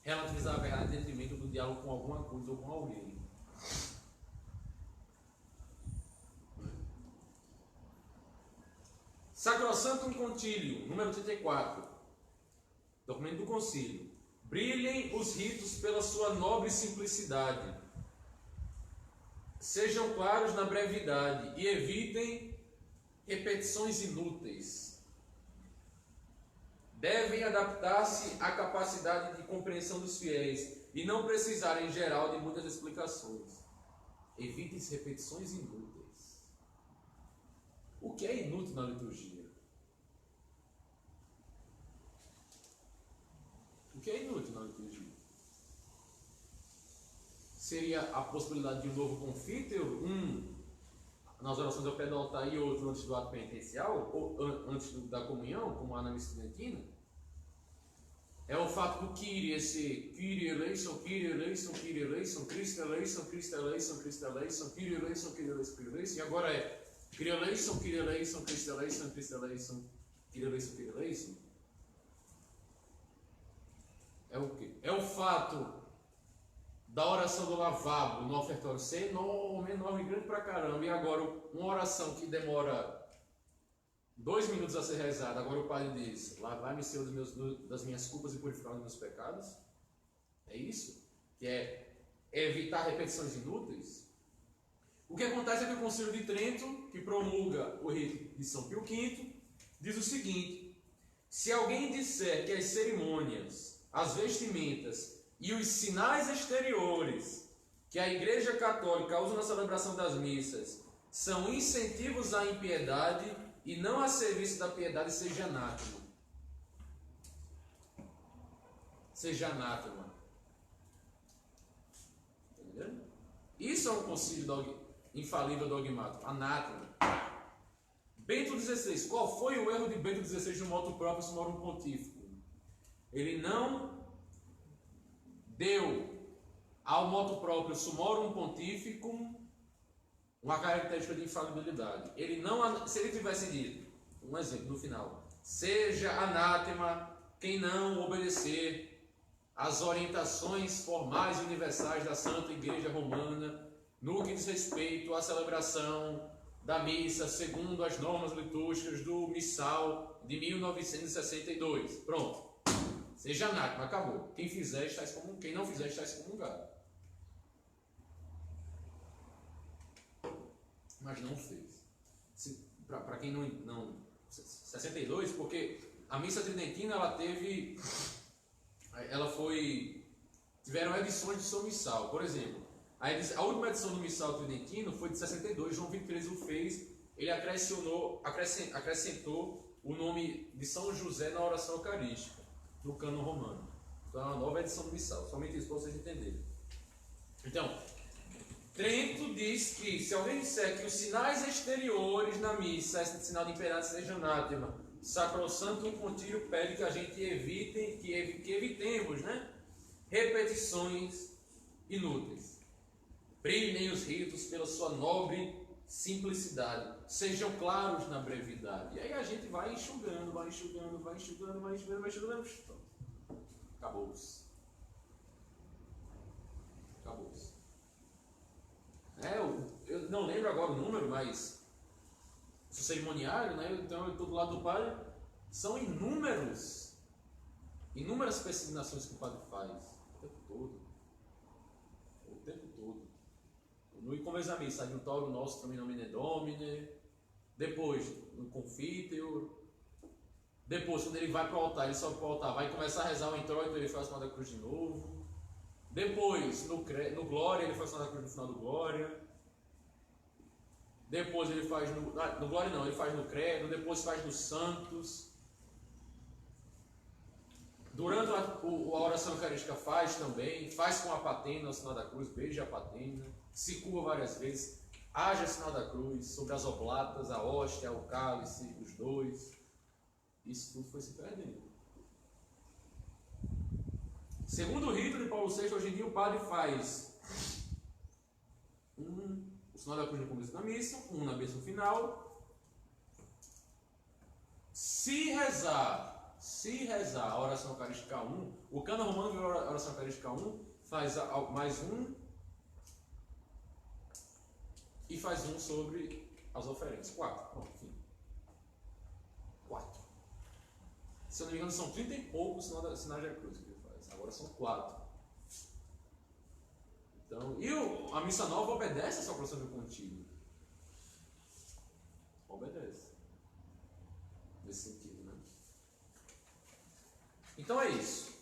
relativizar a verdade em detrimento do diálogo com alguma coisa ou com alguém. Sacrosanctum Concilium, número 34, documento do concílio. Brilhem os ritos pela sua nobre simplicidade. Sejam claros na brevidade e evitem repetições inúteis. Devem adaptar-se à capacidade de compreensão dos fiéis e não precisarem, em geral, de muitas explicações. Evitem repetições inúteis. O que é inútil na liturgia? O que é inútil na liturgia? Seria a possibilidade de um novo confíteor, nas orações ao pé do altar e outro antes do ato penitencial, ou antes da comunhão, como há na missa estudantina? É o fato do Kyrie ser Kyrie eleison, Kyrie eleison, Kyrie eleison, Cristo eleison, Cristo eleison, Cristo eleison, Kyrie eleison, Kyrie eleison, Kyrie eleison, e agora é Kyrie eleison, Kyrie eleison, Cristo eleison, Cristo eleison, Kyrie eleison, Kyrie eleison. É o quê? É o fato da oração do lavabo no ofertório ser enorme, enorme, grande pra caramba, e agora uma oração que demora 2 minutos a ser rezada, agora o padre diz: lavai-me, Senhor, das minhas culpas e purificar os meus pecados. É isso? Que é evitar repetições inúteis? O que acontece é que o Concílio de Trento, que promulga o rito de São Pio V, diz o seguinte: se alguém disser que as cerimônias, as vestimentas e os sinais exteriores que a Igreja Católica usa na celebração das missas são incentivos à impiedade e não a serviço da piedade, seja anátema. Seja anátema. Entendeu? Isso é um concílio infalível dogmático. Anátema. Bento XVI. Qual foi o erro de Bento XVI no motu proprio sumorum pontífico? Ele não deu ao motu proprio sumorum pontificum uma característica de infalibilidade. Ele não, se ele tivesse dito, um exemplo no final, seja anátema quem não obedecer às orientações formais e universais da Santa Igreja Romana no que diz respeito à celebração da missa segundo as normas litúrgicas do missal de 1962. Pronto. Seja anátema, acabou. Quem fizer está excomungado. Quem não fizer está excomungado. Mas não fez. Para quem não 62, porque a missa tridentina tiveram edições de seu missal. Por exemplo, a última edição do missal tridentino foi de 62. João XXIII o fez. Ele acrescentou o nome de São José na oração eucarística do cânon romano. Então é uma nova edição do missal. Somente isso para vocês entenderem. Então, Trento diz que se alguém disser que os sinais exteriores na missa, esse sinal de imperância seja anátema, Sacrosanto Concílio pede que a gente evitemos, né, repetições inúteis. Brilhem os ritos pela sua nobre simplicidade. Sejam claros na brevidade. E aí a gente vai enxugando. Acabou-se. Eu não lembro agora o número, mas o cerimoniário, né? Então eu estou do lado do padre. São inúmeras peregrinações que o padre faz o tempo todo. No Inconvers Missa, no Tauro Nosso também Nomine Domine. Depois, no Confiteor. Depois, quando ele vai para o altar, ele sobe para o altar, vai começar a rezar o introito, ele faz o sinal da cruz de novo. Depois, no Glória, ele faz o sinal da cruz no final do Glória. Depois ele faz no Glória não, ele faz no Credo. Depois faz nos Santos. Durante a oração eucarística faz também. Faz com a patena, o sinal da cruz, beija a patena. Se curva várias vezes. Haja o sinal da cruz sobre as oblatas, a hóstia, o cálice, os dois. Isso tudo foi se perdendo. Segundo o rito de Paulo VI, hoje em dia o padre faz o sinal da cruz no começo da missa, na bênção final. Se rezar a oração eucarística 1, o cânon romano virou a oração eucarística 1, faz mais um e faz um sobre as oferendas. 4. Bom, enfim. 4. Se eu não me engano, são 30 e poucos sinais da cruz que ele faz. Agora são 4. Então, a missa nova obedece essa procissão do contínuo. Obedece. Nesse sentido, né? Então é isso.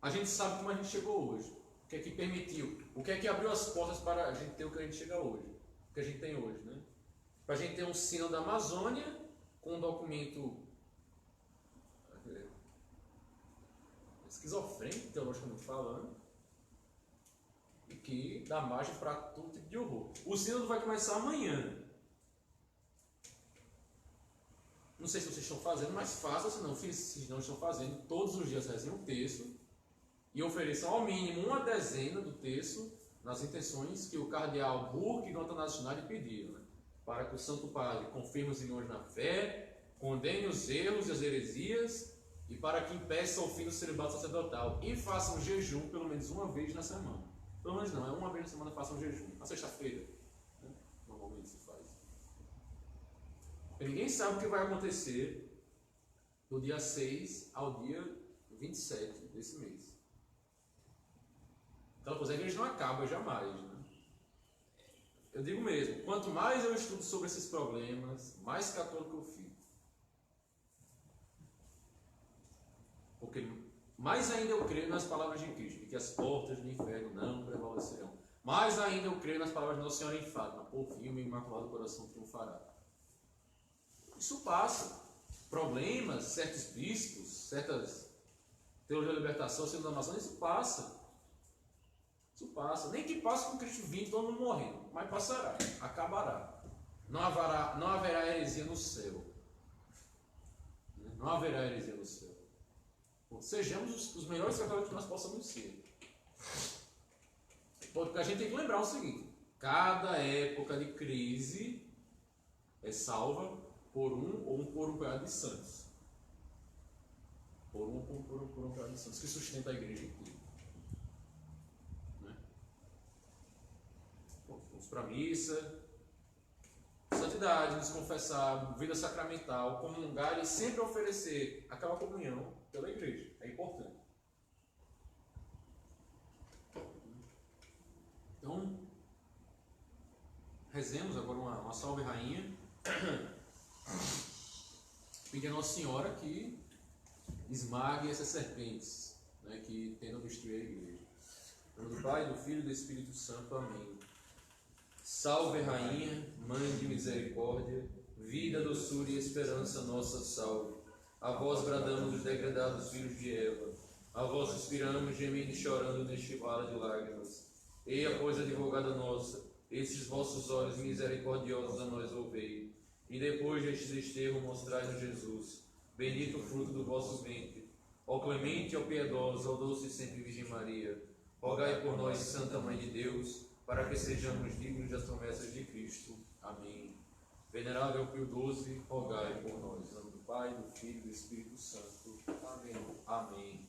A gente sabe como a gente chegou hoje. O que é que permitiu? O que é que abriu as portas para a gente ter o que a gente chega hoje? O que a gente tem hoje, né? Para a gente ter um sino da Amazônia com um documento esquizofrênico, teologicamente falando, e que dá margem para todo tipo de horror. O sínodo vai começar amanhã. Não sei se vocês estão fazendo, mas façam, se não estão fazendo, todos os dias rezem um texto e ofereçam ao mínimo uma dezena do texto nas intenções que o cardeal Burke e Nota Nacional lhe pediram, né? Para que o Santo Padre confirme os irmãos na fé, condene os erros e as heresias, e para que impeça o fim do celibato sacerdotal e faça um jejum pelo menos uma vez na semana. Pelo menos não, é uma vez na semana faça um jejum. Na sexta-feira, né? Normalmente se faz. Porque ninguém sabe o que vai acontecer do dia 6 ao dia 27 desse mês. Então, pois a igreja não acaba jamais, né? Eu digo mesmo, quanto mais eu estudo sobre esses problemas, mais católico eu fico. Porque mais ainda eu creio nas palavras de Cristo, que as portas do inferno não prevalecerão. Mais ainda eu creio nas palavras de Nossa Senhora em Fátima: por fim, o meu imaculado coração triunfará. Isso passa. Problemas, certos bispos, certas teologia da libertação, segundo a maçã, isso passa. Isso passa. Nem que passe com Cristo vindo, todo mundo morrendo, mas passará, acabará. Não haverá heresia no céu. Não haverá heresia no céu. Sejamos os melhores católicos que nós possamos ser. Porque a gente tem que lembrar o seguinte: cada época de crise é salva por um ou por um punhado de santos. Por um punhado de santos que sustenta a igreja inteira. Né? Bom, vamos para a missa. Santidade, nos confessar, vida sacramental, comungar e sempre oferecer aquela comunhão pela igreja. É importante. Então, rezemos agora uma salve rainha, pedindo a Nossa Senhora que esmague essas serpentes, né, que tentam destruir a igreja. Em nome do Pai, do Filho e do Espírito Santo. Amém. Salve rainha, mãe de misericórdia, vida, doçura e esperança nossa, salve. A vós bradamos os degredados filhos de Eva, a vós suspiramos, gemendo e chorando neste vale de lágrimas. Eia, pois, advogada nossa, estes vossos olhos misericordiosos a nós ouvei, e depois deste desterro mostrai-nos Jesus, bendito o fruto do vosso ventre. Ó clemente, ó piedosa, ó doce e sempre Virgem Maria, rogai por nós, Santa Mãe de Deus, para que sejamos dignos das promessas de Cristo. Amém. Venerável Pio XII, rogai por nós. Em nome do Pai, do Filho e do Espírito Santo. Amém. Amém.